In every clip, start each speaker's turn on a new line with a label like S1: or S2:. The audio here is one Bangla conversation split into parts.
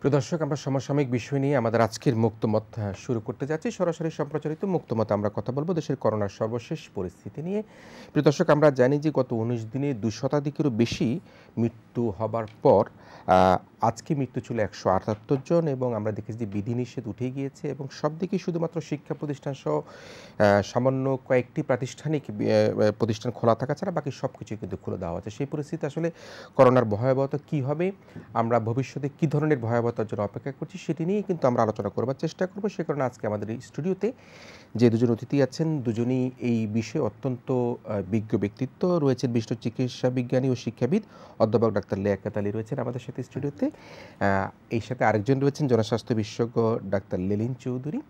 S1: প্রিয় দর্শক, আমরা সমসাময়িক বিষয় নিয়ে আমাদের আজকের মুক্তমত শুরু করতে যাচ্ছি। সরাসরি সম্প্রচারিত মুক্তমত আমরা কথা বলব দেশের করোনার সর্বশেষ পরিস্থিতি নিয়ে। প্রিয় দর্শক, আমরা জানি যে গত ১৯ দিনে ২ শতাধিকেরও বেশি মৃত্যু হবার পর আজকে মৃত্যু ছিল ১৭৮ জন এবং আমরা দেখেছি যে বিধিনিষেধ উঠে গিয়েছে এবং সব দিকেই শুধুমাত্র শিক্ষা প্রতিষ্ঠান সহ সামান্য কয়েকটি প্রাতিষ্ঠানিক প্রতিষ্ঠান খোলা থাকা ছাড়া বাকি সব কিছুই কিন্তু খুলে দেওয়া হচ্ছে। সেই পরিস্থিতি আসলে করোনার ভয়াবহতা কী হবে, আমরা ভবিষ্যতে কী ধরনের ভয়াবহতার জন্য অপেক্ষা করছি সেটি নিয়েই কিন্তু আমরা আলোচনা করবার চেষ্টা করব। সে কারণে আজকে আমাদের এই স্টুডিওতে যে দুজন অতিথি আছেন, দুজনই এই বিষয়ে অত্যন্ত বিজ্ঞ ব্যক্তিত্ব রয়েছেন। বিশিষ্ট চিকিৎসা বিজ্ঞানী ও শিক্ষাবিদ অধ্যাপক ডাক্তার লিয়াকত আলী রয়েছেন আমাদের সাথে স্টুডিওতে। এই সাথে আরেকজন রয়েছেন জনস্বাস্থ্য বিশেষজ্ঞ ডাক্তার লেলিন চৌধুরী।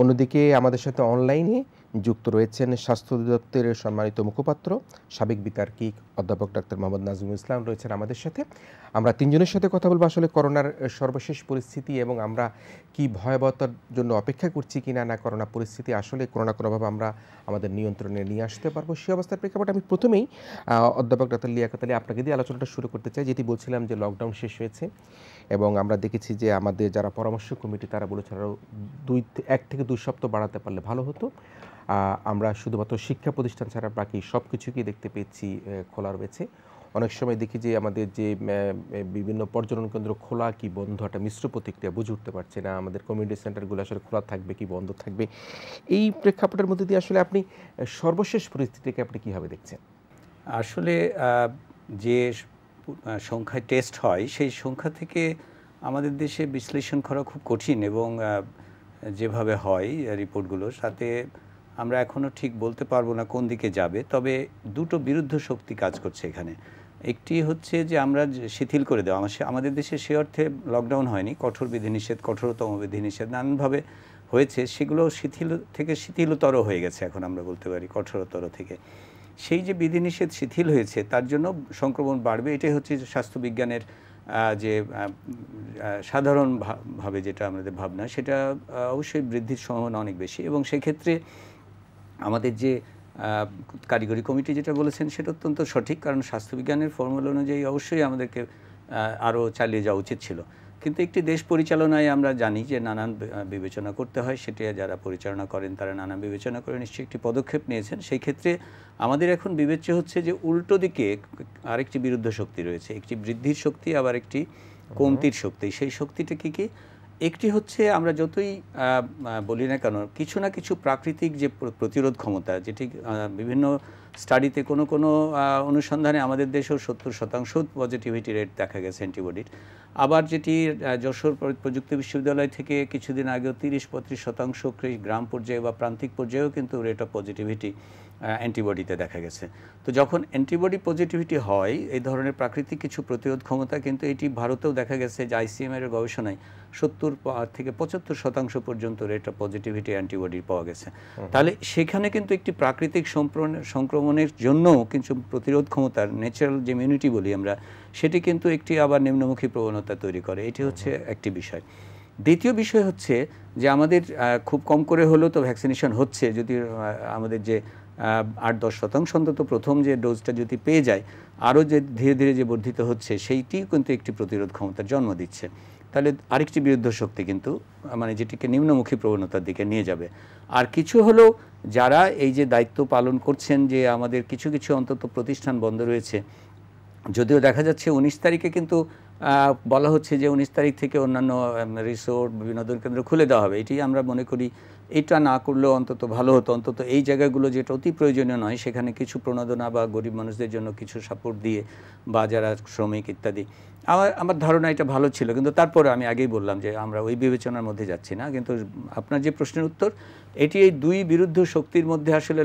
S1: অন্যদিকে আমাদের সাথে অনলাইনে যুক্ত রয়েছেন স্বাস্থ্য অধিদপ্তরের সম্মানিত মুখপাত্র সাবেক বিতার্কিক অধ্যাপক ডাক্তার মোহাম্মদ নাজমুল ইসলাম রয়েছেন আমাদের সাথে। আমরা তিনজনের সাথে কথা বলবো আসলে করোনার সর্বশেষ পরিস্থিতি এবং আমরা কি ভয়াবহতার জন্য অপেক্ষা করছি কিনা, না করোনা পরিস্থিতি আসলে কোনো না কোনোভাবে আমরা আমাদের নিয়ন্ত্রণে নিয়ে আসতে পারবো, সেই অবস্থার প্রেক্ষাপটে আমি প্রথমেই অধ্যাপক ডাক্তার লিয়াকত আলী আপনাকে দিয়ে আলোচনাটা শুরু করতে চাই। যেটি বলছিলাম যে লকডাউন শেষ হয়েছে এবং আমরা দেখেছি যে আমাদের যারা পরামর্শ কমিটি তারা বলেছে আরও 1 থেকে 2 সপ্তাহ বাড়াতে পারলে ভালো হতো। আমরা শুধুমাত্র শিক্ষা প্রতিষ্ঠান ছাড়া বাকি সব কিছুকেই দেখতে পেয়েছি খোলা রয়েছে। অনেক সময় দেখি যে আমাদের যে বিভিন্ন পর্যটন কেন্দ্র খোলা কি বন্ধ একটা মিশ্র প্রতিক্রিয়া, বুঝে উঠতে পারছে না আমাদের কমিউনিটি সেন্টারগুলো আসলে খোলা থাকবে কি বন্ধ থাকবে। এই প্রেক্ষাপটের মধ্যে দিয়ে আসলে আপনি সর্বশেষ পরিস্থিতিকে আপনি কীভাবে দেখছেন?
S2: আসলে যে সংখ্যায় টেস্ট হয় সেই সংখ্যা থেকে আমাদের দেশে বিশ্লেষণ করা খুব কঠিন এবং যেভাবে হয় রিপোর্টগুলো তাতে আমরা এখনও ঠিক বলতে পারবো না কোন দিকে যাবে। তবে দুটো বিরুদ্ধ শক্তি কাজ করছে এখানে। একটি হচ্ছে যে আমরা শিথিল করে দেওয়া, আমাদের দেশে সে অর্থে লকডাউন হয়নি, কঠোর বিধিনিষেধ, কঠোরতম বিধিনিষেধ নানানভাবে হয়েছে, সেগুলো শিথিল থেকে শিথিলতর হয়ে গেছে এখন আমরা বলতে পারি, কঠোরতর থেকে। সেই যে বিধিনিষেধ শিথিল হয়েছে তার জন্য সংক্রমণ বাড়বে, এটাই হচ্ছে স্বাস্থ্যবিজ্ঞানের যে সাধারণভাবে যেটা আমাদের ভাবনা, সেটা অবশ্যই বৃদ্ধির সম্ভাবনা অনেক বেশি। এবং সেক্ষেত্রে আমাদের যে কারিগরি কমিটি যেটা বলেছেন সেটা অত্যন্ত সঠিক, কারণ স্বাস্থ্যবিজ্ঞানের ফর্মুলা অনুযায়ী অবশ্যই আমাদেরকে আরও চালিয়ে যাওয়া উচিত ছিল। কিন্তু একটি দেশ পরিচালনায় আমরা জানি যে নানান বিবেচনা করতে হয়, সেটা যারা পরিচালনা করেন তারা নানান বিবেচনা করে নিশ্চয়ই একটি পদক্ষেপ নিয়েছেন। সেই ক্ষেত্রে আমাদের এখন বিবেচ্য হচ্ছে যে উল্টো দিকে আরেকটি বিরুদ্ধ শক্তি রয়েছে, একটি বৃদ্ধির শক্তি আবার একটি কমতির শক্তি। সেই শক্তিটা কী? একটি হচ্ছে আমরা যতই বলি না কেন কিছু না কিছু প্রাকৃতিক যে প্রতিরোধ ক্ষমতা, যেটি বিভিন্ন স্টাডিতে কোনো অনুসন্ধানে আমাদের দেশেও 70% পজিটিভিটি রেট দেখা গেছে অ্যান্টিবডির। আবার যেটি যশোর প্রযুক্তি বিশ্ববিদ্যালয় থেকে কিছুদিন আগেও 30-35% গ্রাম পর্যায়ে বা প্রান্তিক পর্যায়েও কিন্তু রেট অফ পজিটিভিটি অ্যান্টিবডিতে দেখা গেছে। তো যখন অ্যান্টিবডি পজিটিভিটি হয় এই ধরনের প্রাকৃতিক কিছু প্রতিরোধ ক্ষমতা, কিন্তু এটি ভারতেও দেখা গেছে যে আইসিএমআর গবেষণায় 70-75% পর্যন্ত রেট অফ পজিটিভিটি অ্যান্টিবডি পাওয়া গেছে। তাহলে সেখানে কিন্তু একটি প্রাকৃতিক সংক্রমণের জন্য কিছু প্রতিরোধ ক্ষমতার ন্যাচারাল যে ইমিউনিটি বলি আমরা, সেটি কিন্তু একটি আবার নিম্নমুখী প্রবণতা তৈরি করে। এটি হচ্ছে একটি বিষয়। দ্বিতীয় বিষয় হচ্ছে যে আমাদের খুব কম করে হলেও তো ভ্যাকসিনেশন হচ্ছে, যদি আমাদের যে 8-10% অন্তত প্রথম যে ডোজটা যদি পেয়ে যায়, আরও যে ধীরে ধীরে যে বর্ধিত হচ্ছে সেইটিও কিন্তু একটি প্রতিরোধ ক্ষমতার জন্ম দিচ্ছে। তাহলে আরেকটি বিরুদ্ধ শক্তি কিন্তু যেটিকে নিম্নমুখী প্রবণতার দিকে নিয়ে যাবে। আর কিছু হলো যারা এই যে দায়িত্ব পালন করছেন, যে আমাদের কিছু কিছু অন্তত প্রতিষ্ঠান বন্ধ রয়েছে, যদিও দেখা যাচ্ছে 19 তারিখে কিন্তু বলা হচ্ছে যে 19 তারিখ থেকে অন্যান্য রিসোর্ট বিনোদন কেন্দ্র খুলে দেওয়া হবে। এটি আমরা মনে করি এটা না করলেও অন্তত ভালো হতো। অন্তত এই জায়গাগুলো যেটা অতি প্রয়োজনীয় নয় সেখানে কিছু প্রণোদনা বা গরিব মানুষদের জন্য কিছু সাপোর্ট দিয়ে, বা যারা শ্রমিক ইত্যাদি, আমার ধারণা এটা ভালো ছিল। কিন্তু তারপরে আমি আগেই বললাম যে আমরা ওই বিবেচনার মধ্যে যাচ্ছি না। কিন্তু আপনার যে প্রশ্নের উত্তর, এটি এই দুই বিরুদ্ধ শক্তির মধ্যে আসলে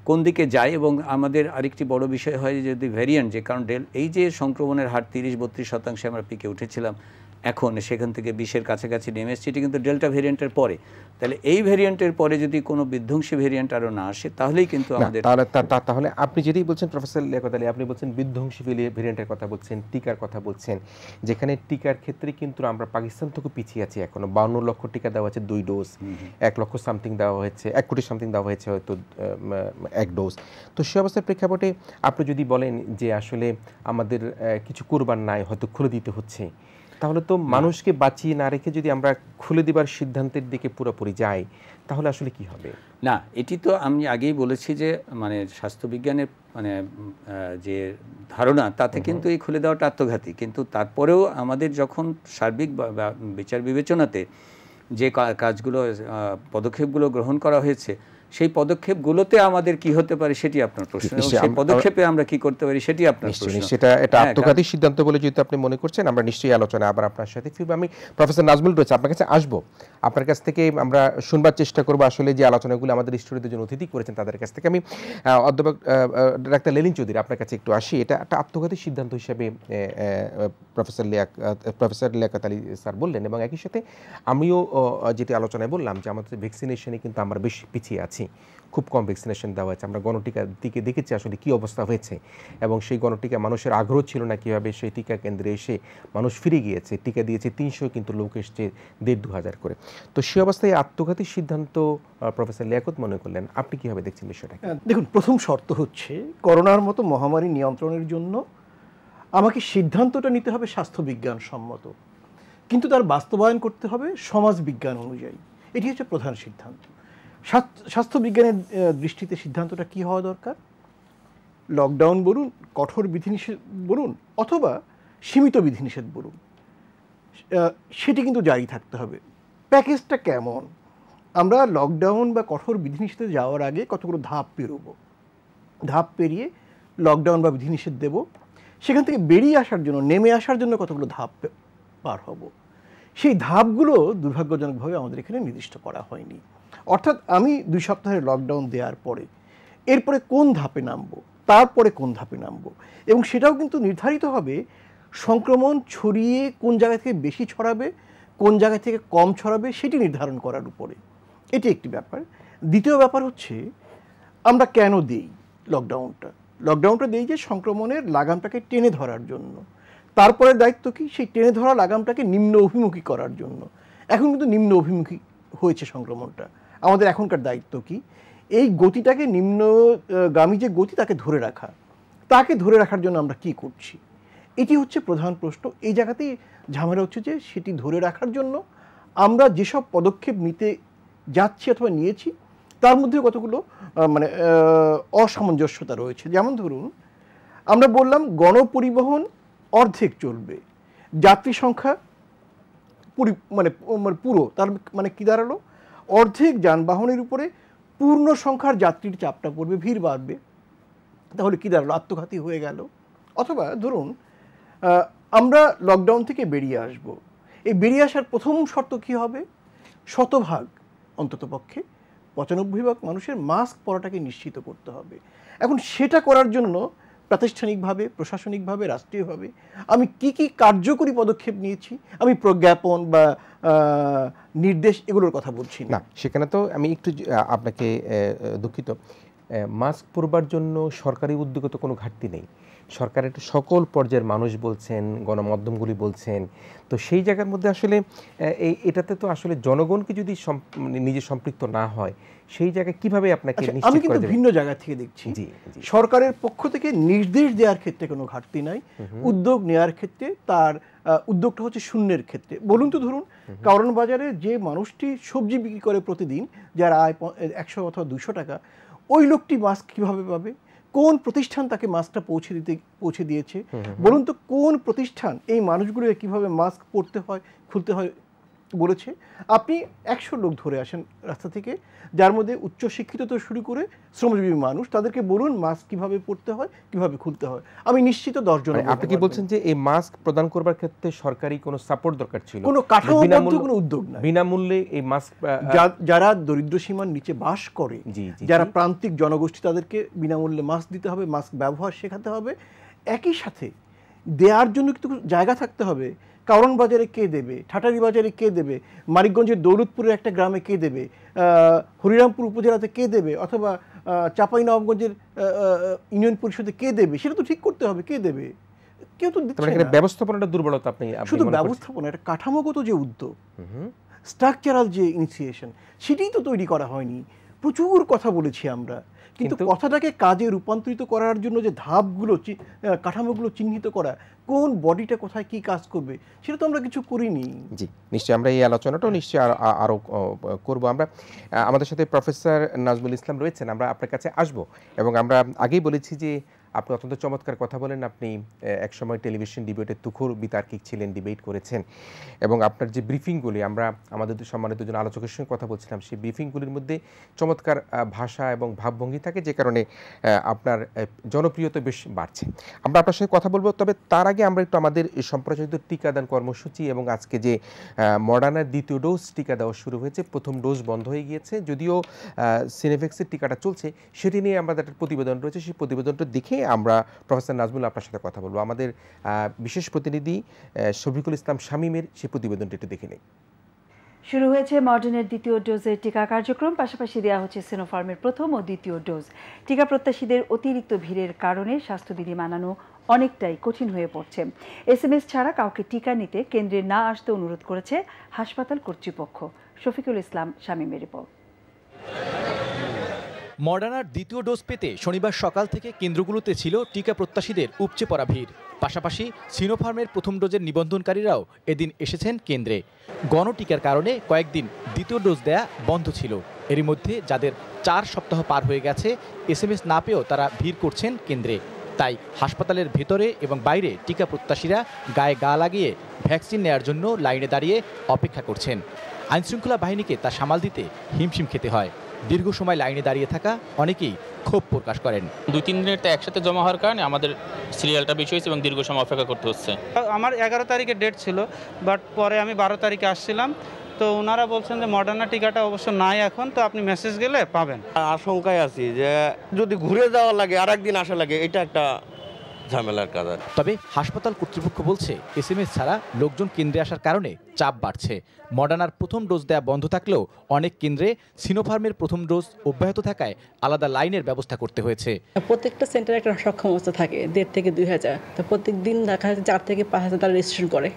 S2: কোন দিকে যায়। এবং আমাদের আরেকটি বড় বিষয় হয় যদি ভ্যারিয়েন্ট, যে কারণ এই যে সংক্রমণের হার 30-32% আমরা পিকে উঠেছিলাম, এখন সেখান থেকে 20-এর কাছাকাছি নেমে এসছে, এটি কিন্তু ডেল্টা ভ্যারিয়েন্টের পরে। তাহলে এই ভ্যারিয়েন্টের পরে যদি কোনো বিধ্বংসী ভ্যারিয়েন্ট আরও না আসে তাহলেই কিন্তু আমাদের
S1: তাহলে আপনি যেটি বলছেন প্রফেসর লিয়াকত আলী, আপনি বলছেন বিধ্বংসী ভ্যারিয়েন্টের কথা বলছেন, টিকার কথা বলছেন, যেখানে টিকার ক্ষেত্রে কিন্তু আমরা পাকিস্তান থেকে পিছিয়ে আছি। এখনো 52 লক্ষ টিকা দেওয়া হয়েছে 2 ডোজ, 1 লক্ষ সামথিং দেওয়া হয়েছে, 1 কোটি সামথিং দেওয়া হয়েছে হয়তো 1 ডোজ। তো সে অবস্থার প্রেক্ষাপটে আপনি যদি বলেন যে আসলে আমাদের কিছু করবার নাই, হয়তো খুলে দিতে হচ্ছে, তাহলে তো মানুষকে বাঁচিয়ে না রেখে যদি আমরা খুলে দেবার সিদ্ধান্তের দিকে পুরোপুরি যাই তাহলে আসলে কি হবে?
S2: না, এটি তো আমি আগেই বলেছি যে মানে স্বাস্থ্যবিজ্ঞানের মানে যে ধারণা তাতে কিন্তু এই খুলে দেওয়াটা আত্মঘাতী, কিন্তু তারপরেও আমাদের যখন সার্বিক বিচার বিবেচনাতে যে কাজগুলো পদক্ষেপগুলো গ্রহণ করা হয়েছে সেই পদক্ষেপগুলোতে আমাদের কি হতে পারে সেটি আপনার প্রশ্ন, এবং সেই পদক্ষেপে আমরা কি করতে পারি সেটি আপনার প্রশ্ন।
S1: সেটা এটা আত্মঘাতী সিদ্ধান্ত বলে যেহেতু আপনি মনে করছেন, আমরা নিশ্চয়ই আলোচনা আবার আপনার সাথে ফিরব। আমি প্রফেসর নাজমুল রয়েছে আপনার কাছে আসবো, আপনার কাছ থেকে আমরা শুনবার চেষ্টা করবো আসলে যে আলোচনাগুলো আমাদের স্টুডিওতে যে অতিথি করেছেন তাদের কাছ থেকে। আমি অধ্যাপক ডাক্তার লেলিন চৌধুরী আপনার কাছে একটু আসি। এটা একটা আত্মঘাতী সিদ্ধান্ত হিসেবে প্রফেসর লিয়াকত আলী স্যার বললেন, এবং একই সাথে আমিও যেটি আলোচনায় বললাম যে আমাদের ভ্যাকসিনেশনে কিন্তু আমরা বেশ পিছিয়ে আছি, খুব কম ভ্যাকসিনেশন দেওয়া হয়েছে। আমরা গণটিকার দিকে দেখেছি আসলে কী অবস্থা হয়েছে, এবং সেই গণটিকা মানুষের আগ্রহ ছিল না কীভাবে সেই টিকা কেন্দ্রে এসে মানুষ ফিরে গিয়েছে, টিকা দিয়েছে 300, কিন্তু লোক এসছে 1,500-2,000 করে। তো সে অবস্থায় আত্মঘাতী সিদ্ধান্ত প্রফেসর লিয়াকত মনে করলেন, আপনি কীভাবে দেখছেন বিষয়টাকে?
S3: দেখুন, প্রথম শর্ত হচ্ছে করোনার মতো মহামারী নিয়ন্ত্রণের জন্য আমাকে সিদ্ধান্তটা নিতে হবে স্বাস্থ্যবিজ্ঞান সম্মত, কিন্তু তার বাস্তবায়ন করতে হবে সমাজবিজ্ঞান অনুযায়ী। এটি হচ্ছে প্রধান সিদ্ধান্ত। স্বাস্থ্যবিজ্ঞানের দৃষ্টিতে সিদ্ধান্তটা কি হওয়া দরকার? লকডাউন বলুন, কঠোর বিধিনিষেধ বলুন, অথবা সীমিত বিধিনিষেধ বলুন, সেটি কিন্তু জারি থাকতে হবে। প্যাকেজটা কেমন? আমরা লকডাউন বা কঠোর বিধিনিষেধে যাওয়ার আগে কতগুলো ধাপ পেরোবো, ধাপ পেরিয়ে লকডাউন বা বিধিনিষেধ দেব, সেখান থেকে বেরিয়ে আসার জন্য, নেমে আসার জন্য কতগুলো ধাপ পার হব। সেই ধাপগুলো দুর্ভাগ্যজনকভাবে আমাদের এখানে নির্দিষ্ট করা হয়নি। অর্থাৎ আমি 2 সপ্তাহের লকডাউন দেওয়ার পরে এরপরে কোন ধাপে নামবো, তারপরে কোন ধাপে নামবো, এবং সেটাও কিন্তু নির্ধারিত হবে সংক্রমণ ছড়িয়ে কোন জায়গা থেকে বেশি ছড়াবে, কোন জায়গা থেকে কম ছড়াবে, সেটি নির্ধারণ করার উপরে। এটি একটি ব্যাপার। দ্বিতীয় ব্যাপার হচ্ছে আমরা কেন দেই লকডাউনটা? লকডাউনটা দেই যে সংক্রমণের লাগামটাকে টেনে ধরার জন্য। তারপরে দায়িত্ব কি? সেই টেনে ধরা লাগামটাকে নিম্ন অভিমুখী করার জন্য। এখন কিন্তু নিম্ন অভিমুখী হয়েছে সংক্রমণটা। আমাদের এখনকার দায়িত্ব কি? এই গতিটাকে, নিম্নগামী যে গতি, তাকে ধরে রাখা। তাকে ধরে রাখার জন্য আমরা কি করছি? এটি হচ্ছে প্রধান প্রশ্ন। এই জায়গাতেই ঝামেলা হচ্ছে যে সেটি ধরে রাখার জন্য আমরা যেসব পদক্ষেপ নিতে যাচ্ছি অথবা নিয়েছি তার মধ্যে কতগুলো মানে অসামঞ্জস্যতা রয়েছে। যেমন ধরুন, আমরা বললাম গণপরিবহন অর্ধেক চলবে, যাত্রী সংখ্যা মানে পুরো, তার মানে কি দাঁড়ালো? অর্ধেক যানবাহনের উপরে পূর্ণ সংখ্যার যাত্রীর চাপটা পড়বে, ভিড় বাড়বে। তাহলে কি দাঁড়ালো? আত্মঘাতী হয়ে গেল। অথবা ধরুন আমরা লকডাউন থেকে বেরিয়ে আসব, এই বেরিয়ে আসার প্রথম শর্ত কি হবে? শতভাগ, অন্ততপক্ষে 95% মানুষের মাস্ক পরাটাকে নিশ্চিত করতে হবে। এখন সেটা করার জন্য প্রাতিষ্ঠানিকভাবে, প্রশাসনিকভাবে, রাষ্ট্রীয়ভাবে আমি কি কি কার্যকরী পদক্ষেপ নিয়েছি, আমি প্রজ্ঞাপন বা নির্দেশ এগুলোর কথা বলছি না।
S1: সেখানে তো আমি একটু আপনাকে দুঃখিত, মাস্ক পরবার জন্য সরকারি উদ্যোগে তো কোনো ঘাটতি নেই। সরকারের সকল পর্যায়ের মানুষ বলছেন, গণমাধ্যমগুলি বলছেন। তো সেই জায়গার মধ্যে আসলে এটাতে তো আসলে জনগণকে যদি নিজে সম্পৃক্ত না হয়, সেই জায়গায় কিভাবে আপনাকে নিশ্চিত করা যাবে?
S3: আমি কিন্তু ভিন্ন জায়গা থেকে দেখছি। সরকারের পক্ষ থেকে নির্দেশ দেওয়ার ক্ষেত্রে কোনো ঘাটতি নাই, উদ্যোগ নেওয়ার ক্ষেত্রে তার উদ্যোগটা হচ্ছে শূন্যের ক্ষেত্রে। বলুন তো, ধরুন কারণ বাজারে যে মানুষটি সবজি বিক্রি করে প্রতিদিন, যার আয় 100 অথবা 200 টাকা, ওই লোকটি মাস্ক কীভাবে পাবে? কোন প্রতিষ্ঠান তাকে মাস্কটা পৌঁছে দিয়েছে? বলুন তো, কোন প্রতিষ্ঠান এই মানুষগুলোকে কীভাবে মাস্ক পরতে হয়, খুলতে হয় বলেছে? আপনি 100 লোক ধরে আসেন রাস্তা থেকে, যার মধ্যে উচ্চশিক্ষিত তো শুরু করে শ্রমজীবী মানুষ, তাদেরকে বলুন মাস্ক কীভাবে পরতে হয়, কীভাবে খুলতে হয়। আমি নিশ্চিত 10 জন।
S1: আপনি কি বলছেন যে এই মাস্ক প্রদান করবার ক্ষেত্রে সরকারি কোনো সাপোর্ট দরকার ছিল?
S3: কোনো কাঠামোবদ্ধ কোনো উদ্যোগ না,
S1: বিনামূল্যে এই মাস্ক
S3: যারা দরিদ্র সীমার নিচে বাস করে, যারা প্রান্তিক জনগোষ্ঠী, তাদেরকে বিনামূল্যে মাস্ক দিতে হবে, মাস্ক ব্যবহার শেখাতে হবে। একই সাথে দেওয়ার জন্য কিন্তু জায়গা থাকতে হবে। কারণ বাজারে কে দেবে? ঠাটারি বাজারে কে দেবে? মানিকগঞ্জের দৌলতপুরের একটা গ্রামে কে দেবে? হরিরামপুর উপজেলাতে কে দেবে? অথবা চাঁপাইনবাবগঞ্জের ইউনিয়ন পরিষদে কে দেবে? সেটা তো ঠিক করতে হবে, কে দেবে? কেউ তো দিচ্ছে না।
S1: ব্যবস্থাপনাটা দুর্বলতা। আপনি
S3: শুধু ব্যবস্থাপনা, এটা কাঠামোগত যে উদ্যোগ, স্ট্রাকচারাল যে ইনিশিয়েশন, সেটাই তো তৈরি করা হয়নি। প্রচুর কথা বলেছি আমরা, কিন্তু কথাটাকে কাজে রূপান্তরিত করার জন্য যে ধাপগুলো কাঠামোগুলো চিহ্নিত করা, কোন বডিটা কোথায় কি কাজ করবে, সেটা তো আমরা কিছু করিনি।
S1: জি, নিশ্চয়ই আমরা এই আলোচনাটাও নিশ্চয়ই আরও করব। আমরা আমাদের সাথে প্রফেসর নাজমুল ইসলাম রয়েছেন, আমরা আপনার কাছে আসব। এবং আমরা আগেই বলেছি যে আপনি অত্যন্ত চমৎকার কথা বলেন। আপনি একসময় টেলিভিশন ডিবেটে তুখোর বিতার্কিক ছিলেন, ডিবেট করেছেন, এবং আপনার যে ব্রিফিংগুলি, আমরা আমাদের সম্মানিত দুজন আলোচকের সঙ্গে কথা বলছিলাম, সেই ব্রিফিংগুলির মধ্যে চমৎকার ভাষা এবং ভাবভঙ্গি থাকে, যে কারণে আপনার জনপ্রিয়তা বেশ বাড়ছে। আমরা আপনার সাথে কথা বলবো, তবে তার আগে আমরা একটু আমাদের সম্প্রচারিত টিকাদান কর্মসূচি এবং আজকে যে মডার্নার দ্বিতীয় ডোজ টিকা দেওয়া শুরু হয়েছে, প্রথম ডোজ বন্ধ হয়ে গিয়েছে, যদিও সিনেভেক্সের টিকাটা চলছে, সেটি নিয়ে আমাদের একটা প্রতিবেদন রয়েছে। সেই প্রতিবেদনটা দেখে আমরা প্রফেসর নাজমুল আপনার সাথে কথা বলবো। আমাদের বিশেষ প্রতিনিধি শফিকুল ইসলাম শামীমের সেই প্রতিবেদনটি একটু দেখে নেই।
S4: শুরু হয়েছে মডার্নের দ্বিতীয় ডোজের টিকা কার্যক্রম, পাশাপাশি দেওয়া হচ্ছে সিনোফার্মের প্রথম ও দ্বিতীয় ডোজ। টিকা প্রত্যাশীদের অতিরিক্ত ভিড়ের কারণে স্বাস্থ্যবিধি মানানো অনেকটাই কঠিন হয়ে পড়ছে। SMS ছাড়া কাউকে টিকা নিতে কেন্দ্রে না আসতে অনুরোধ করেছে হাসপাতাল কর্তৃপক্ষ। শফিকুল ইসলাম শামীমের রিপোর্ট।
S5: মডার্নার দ্বিতীয় ডোজ পেতে শনিবার সকাল থেকে কেন্দ্রগুলোতে ছিল টিকা প্রত্যাশীদের উপচে পড়া ভিড়। পাশাপাশি সিনোফার্মের প্রথম ডোজের নিবন্ধনকারীরাও এদিন এসেছেন কেন্দ্রে। গণটিকার কারণে কয়েকদিন দ্বিতীয় ডোজ দেয়া বন্ধ ছিল। এরই মধ্যে যাদের 4 সপ্তাহ পার হয়ে গেছে, SMS না পেয়েও তারা ভিড় করছেন কেন্দ্রে। তাই হাসপাতালের ভেতরে এবং বাইরে টিকা প্রত্যাশীরা গায়ে গা লাগিয়ে ভ্যাকসিন নেওয়ার জন্য লাইনে দাঁড়িয়ে অপেক্ষা করছেন। আইনশৃঙ্খলা বাহিনীকে তা সামাল দিতে হিমশিম খেতে হয়। দীর্ঘ সময় লাইনে দাঁড়িয়ে থাকা অনেকেই ক্ষোভ প্রকাশ করেন।
S6: 2-3 দিনের একসাথে জমা হওয়ার কারণে আমাদের সিরিয়ালটা বেশি হয়েছে এবং দীর্ঘ সময় অপেক্ষা করতে হচ্ছে।
S7: আমার 11 তারিখে ডেট ছিল, বাট পরে আমি 12 তারিখে আসছিলাম, তো ওনারা বলছেন যে মডার্না টিকাটা অবশ্য নাই এখন, তো আপনি মেসেজ গেলে পাবেন।
S8: আশঙ্কায় আছি যে যদি ঘুরে যাওয়া লাগে আর একদিন আসা লাগে, এটা একটা ঝামেলার কাজ।
S5: তবে হাসপাতাল কর্তৃপক্ষ বলছে SMS ছাড়া লোকজন কেন্দ্রে আসার কারণে চাপ বাড়ছে। মডার্নার প্রথম ডোজ দেয়া বন্ধ থাকলেও অনেক কেন্দ্রে সিনোফার্মের প্রথম ডোজ অব্যাহত থাকায় আলাদা লাইনের ব্যবস্থা করতে হয়েছে।
S9: প্রত্যেকটা সেন্টারে একটা সক্ষমতা থাকে 1,500 থেকে 2,000, তো প্রত্যেক দিন দেখা যাচ্ছে 4 থেকে 5,000 তারা রেজিস্ট্রেশন করে।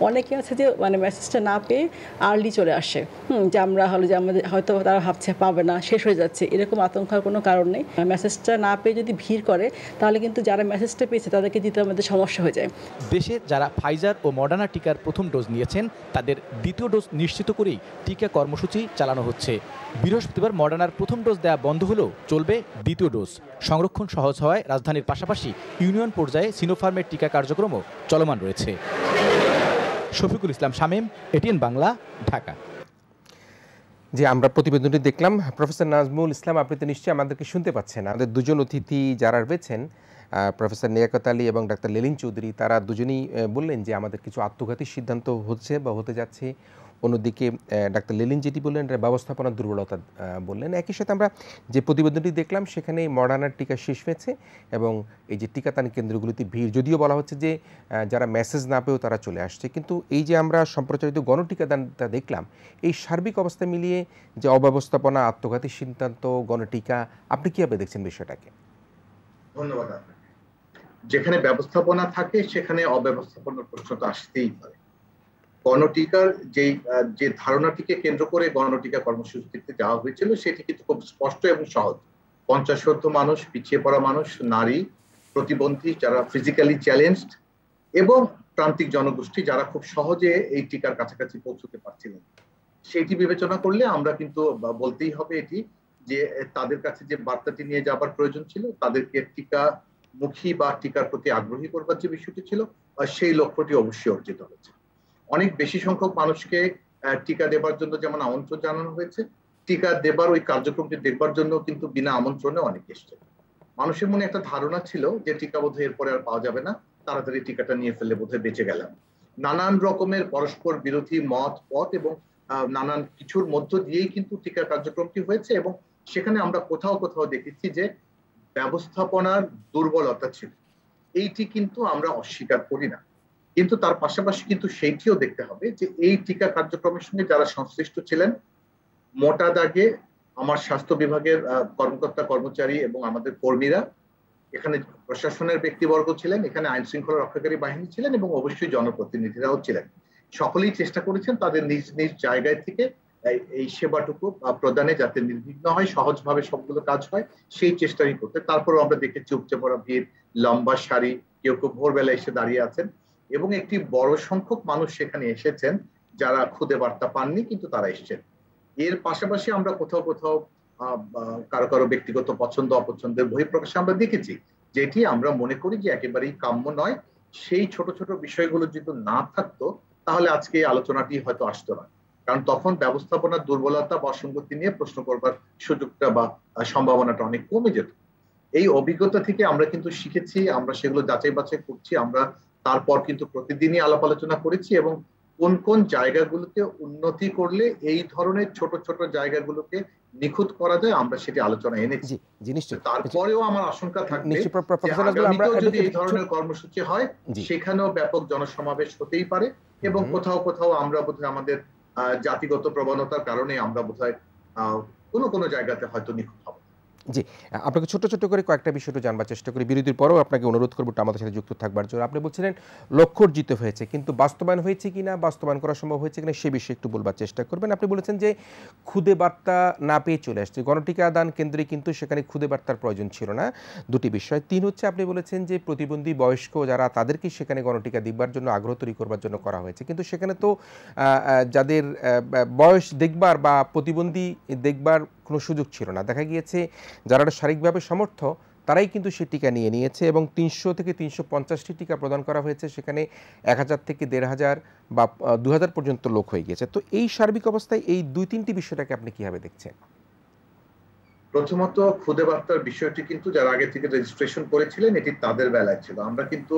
S9: অনেকে আছে যে মেসেজটা না পেয়ে আর্লি চলে আসে, যে আমরা হলো যে আমাদের হয়তো তারা ভাবছে পাবে না, শেষ হয়ে যাচ্ছে, এরকম আতঙ্কার কোনো কারণ নেই। মেসেজটা না পেয়ে যদি ভিড় করে, তাহলে কিন্তু যারা মেসেজটা পেয়েছে তাদেরকে দিতে আমাদের সমস্যা হয়ে যায়।
S5: দেশে যারা ফাইজার ও মডার্না টিকার প্রথম ডোজ নিয়েছেন, তাদের দ্বিতীয় ডোজ নিশ্চিত করেই টিকা কর্মসূচি চালানো হচ্ছে। বৃহস্পতিবার মডার্নার প্রথম ডোজ দেয়া বন্ধ হলেও চলবে দ্বিতীয় ডোজ। সংরক্ষণ সহজ হওয়ায় রাজধানীর পাশাপাশি ইউনিয়ন পর্যায়ে সিনোফার্মের টিকা কার্যক্রমও চলমান রয়েছে। শফিকুল ইসলাম শামীম, ATN বাংলা, ঢাকা।
S1: যে আমরা প্রতিবেদনটি দেখলাম। প্রফেসর নাজমুল ইসলাম, আপনি তো নিশ্চয়ই আমাদেরকে শুনতে পাচ্ছেন। আমাদের দুজন অতিথি যারা রয়েছেন, প্রফেসর নিয়াকত আলী এবং ডাক্তার লেলিন চৌধুরী, তারা দুজনেই বললেন যে আমাদের কিছু আত্মঘাতী সিদ্ধান্ত হচ্ছে বা হতে যাচ্ছে। অন্যদিকে ডাক্তার লেলিন যেটি বললেন, ব্যবস্থাপনার দুর্বলতা বললেন। একই সাথে আমরা যে প্রতিবেদনটি দেখলাম, সেখানে মডার্নার টিকা শেষ হয়েছে এবং এই যে টিকাদান কেন্দ্রগুলিতে ভিড়, যদিও বলা হচ্ছে যে যারা মেসেজ না পেয়েও তারা চলে আসছে, কিন্তু এই যে আমরা সম্প্রচারিত গণটিকাদানটা দেখলাম, এই সার্বিক অবস্থা মিলিয়ে যে অব্যবস্থাপনা, আত্মঘাতী সিদ্ধান্ত, গণটিকা, আপনি কীভাবে দেখছেন বিষয়টাকে?
S10: ধন্যবাদ আপনাকে। যেখানে ব্যবস্থাপনা থাকে সেখানে অব্যবস্থাপনার প্রশ্ন তো আসতেই পারে। গণটিকার যে ধারণাটিকে কেন্দ্র করে গণটিকা কর্মসূচিতে যাওয়া হয়েছিল, সেটি কিন্তু খুব স্পষ্ট এবং সহজ। 50 মানুষ, পিছিয়ে পড়া মানুষ, নারী, প্রতিবন্ধী, যারা ফিজিক্যালি চ্যালেঞ্জড এবং প্রান্তিক জনগোষ্ঠী, যারা খুব সহজে এই টিকার কাছাকাছি পৌঁছতে পারছিলেন, সেইটি বিবেচনা করলে আমরা কিন্তু বলতেই হবে এটি যে তাদের কাছে যে বার্তাটি নিয়ে যাবার প্রয়োজন ছিল, তাদেরকে টিকা মুখী বা টিকার প্রতি আগ্রহী করবার যে বিষয়টি ছিল, সেই লক্ষ্যটি অবশ্যই অর্জিত হয়েছে। অনেক বেশি সংখ্যক মানুষকে টিকা দেবার জন্য যেমন আমন্ত্রণ জানানো হয়েছে, টিকা দেবার ওই কার্যক্রমটি দেখবার জন্য কিন্তু বিনা আমন্ত্রণে অনেক এসছে। মানুষের মনে একটা ধারণা ছিল যে টিকা বোধহয় এরপরে আর পাওয়া যাবে না, তাড়াতাড়ি টিকাটা নিয়ে ফেললে বোধহয় বেঁচে গেলাম। নানান রকমের পরস্পর বিরোধী মত পথ এবং নানান কিছুর মধ্য দিয়েই কিন্তু টিকা কার্যক্রমটি হয়েছে এবং সেখানে আমরা কোথাও কোথাও দেখেছি যে ব্যবস্থাপনার দুর্বলতা ছিল। এইটি কিন্তু আমরা অস্বীকার করি না, কিন্তু তার পাশাপাশি কিন্তু সেইটিও দেখতে হবে যে এই টিকা কার্যক্রমের সঙ্গে যারা সংশ্লিষ্ট ছিলেন, মোটা দাগে আমার স্বাস্থ্য বিভাগের কর্মকর্তা কর্মচারী এবং আমাদের কর্মীরা, এখানে প্রশাসনের ব্যক্তিবর্গ ছিলেন, এখানে আইন শৃঙ্খলা রক্ষাকারী বাহিনী ছিলেন এবং অবশ্যই জনপ্রতিনিধিরাও ছিলেন। সকলেই চেষ্টা করেছেন তাদের নিজ নিজ জায়গায় থেকে এই সেবাটুকু প্রদানে যাতে নির্বিঘ্ন হয়, সহজভাবে সবগুলো কাজ হয়, সেই চেষ্টাই করতে। তারপরেও আমরা দেখেছি উপচে পড়া ভিড়, লম্বা সারি, কেউ কেউ ভোরবেলা এসে দাঁড়িয়ে আছেন, এবং একটি বড় সংখ্যক মানুষ সেখানে এসেছেন যারা খুদে বার্তা পাননি কিন্তু তারা এসেছেন। এর পাশাপাশি আমরা কোথাও কোথাও কারো কারো ব্যক্তিগত পছন্দ অপছন্দের বহিঃপ্রকাশ আমরা দেখেছি, যেটি আমরা মনে করি যে একেবারেই কাম্য নয়। সেই ছোট ছোট বিষয়গুলো যদি না থাকতো তাহলে আজকে এই আলোচনাটি হয়তো আসতো না, কারণ তখন ব্যবস্থাপনার দুর্বলতা বা অসঙ্গতি নিয়ে প্রশ্ন করবার সুযোগটা বা সম্ভাবনাটা অনেক কমে যেত। এই অভিজ্ঞতা থেকে আমরা কিন্তু শিখেছি, আমরা সেগুলো যাচাই বাছাই করছি, আমরা তারপর কিন্তু প্রতিদিনই আলাপ আলোচনা করেছি, এবং কোন কোন জায়গাগুলোতে উন্নতি করলে এই ধরনের ছোট ছোট জায়গাগুলোকে নিখুঁত করা যায় আমরা সেটি আলোচনা এনেছি। তারপরেও আমার আশঙ্কা থাকবে যদি এই ধরনের কর্মসূচি হয় সেখানেও ব্যাপক জনসমাবেশ হতেই পারে, এবং কোথাও কোথাও আমরা বোধহয় আমাদের জাতিগত প্রবণতার কারণে আমরা বোধহয় কোনো কোনো জায়গাতে হয়তো নিখুঁত হব।
S1: জি, আপনাকে ছোট ছোট করে কয়েকটা বিষয় জানবার চেষ্টা করি। বিরতির পরেও আপনাকে অনুরোধ করবো আমাদের সাথে যুক্ত থাকবার জন্য। আপনি বলছিলেন লক্ষ্য অর্জিত হয়েছে, কিন্তু বাস্তবায়ন হয়েছে কিনা, বাস্তবায়ন করা সম্ভব হয়েছে কিনা সে বিষয়ে একটু বলবার চেষ্টা করবেন। আপনি বলেছেন যে খুদে বার্তা না পেয়ে চলে আসছে, গণটিকা দান কেন্দ্রে কিন্তু সেখানে খুদে বার্তার প্রয়োজন ছিল না। দুটি বিষয়। তিন হচ্ছে আপনি বলেছেন যে প্রতিবন্ধী বয়স্ক যারা তাদেরকে সেখানে গণটিকা দিবার জন্য আগ্রহ তৈরি করবার জন্য করা হয়েছে, কিন্তু সেখানে তো যাদের বয়স দেখবার বা প্রতিবন্ধী দেখবার কোনো সুযোগ ছিল না। দেখা গিয়েছে যারা শারীরিকভাবে সমর্থ তারাই কিন্তু সেই টিকা নিয়েছে, এবং 300 থেকে 350টি টিকা প্রদান করা হয়েছে, সেখানে 1000 থেকে 1500 বা 2000 পর্যন্ত লোক হয়ে গেছে। তো এই সার্বিক অবস্থায় এই 2-3টি বিষয়টাকে আপনি কিভাবে দেখছেন?
S10: প্রথমত খুদে বার্তার বিষয়টি কিন্তু যারা আগে থেকে রেজিস্ট্রেশন করেছিলেন এটি তাদের বেলায় ছিল। আমরা কিন্তু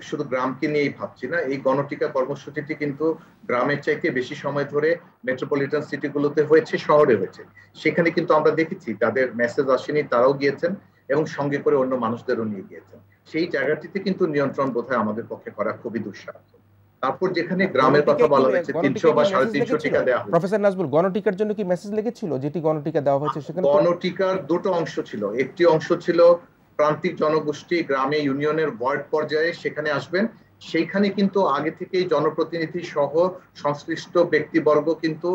S10: শুধু গ্রামকে নিয়েই ভাবছি না, এই গণটিকা কর্মসূচিটি কিন্তু গ্রামের চাইতে বেশি সময় ধরে মেট্রোপলিটন সিটিগুলোতে হয়েছে, শহরে হয়েছে। সেখানে কিন্তু আমরা দেখেছি যাদের মেসেজ আসেনি তারাও গিয়েছেন, এবং সঙ্গে করে অন্য মানুষদেরও নিয়ে গিয়েছেন। সেই জায়গাটিতে কিন্তু নিয়ন্ত্রণ বোধহয় আমাদের পক্ষে করা খুবই দুঃসাধ্য। তারপর যেখানে গ্রামের কথা বলা হয়েছে 300 বা 350 টিকা দেওয়া হয়েছে।
S1: প্রফেসর নাজমুল, গণটিকার জন্য কি মেসেজ লেগেছিল যেটি গণটিকা দেওয়া হয়েছে? সেখানে
S10: গণটিকার দুটো অংশ ছিল। একটি অংশ ছিল প্রান্তিক জনগোষ্ঠী গ্রামে ইউনিয়নের ওয়ার্ড পর্যায়ে সেখানে আসবেন, সেইখানে কিন্তু আগে থেকেই জনপ্রতিনিধি সহ সংশ্লিষ্ট ব্যক্তিবর্গ কিন্তু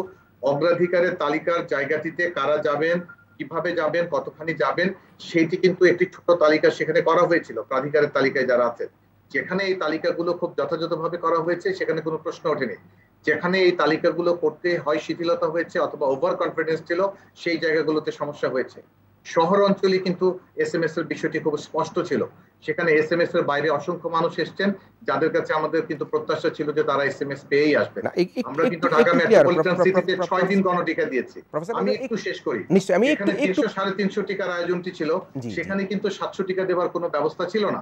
S10: অগ্রাধিকারের তালিকার জায়গাটিতে কারা যাবেন, কিভাবে যাবেন, কতখানি যাবেন, সেটি কিন্তু একটি ছোট তালিকা সেখানে করা হয়েছিল প্রাধিকারের তালিকায় যারা আছেন। যেখানে এই তালিকাগুলো খুব যথাযথভাবে করা হয়েছে সেখানে কোনো প্রশ্ন ওঠেনি। যেখানে এই তালিকাগুলো করতে হয় শিথিলতা হয়েছে অথবা ওভার কনফিডেন্স ছিল, সেই জায়গাগুলোতে সমস্যা হয়েছে। শহর অঞ্চলে কিন্তু এসএমএস এর বিষয়টি খুব স্পষ্ট ছিল। সেখানে এসএমএস এর বাইরে অসংখ্য মানুষ এসেছেন যাদের কাছে আমাদের কিন্তু প্রত্যাশা ছিল যে তারা এসএমএস পেয়েই আসবে। আমরা কিন্তু ঢাকা মেট্রোপলিটন সিটিতে 6 দিন গণটিকা দিয়েছি। আমি একটু শেষ করি। এখানে 300-350 টিকার আয়োজনটি ছিল, সেখানে কিন্তু 700 টিকা দেওয়ার কোনো ব্যবস্থা ছিল না।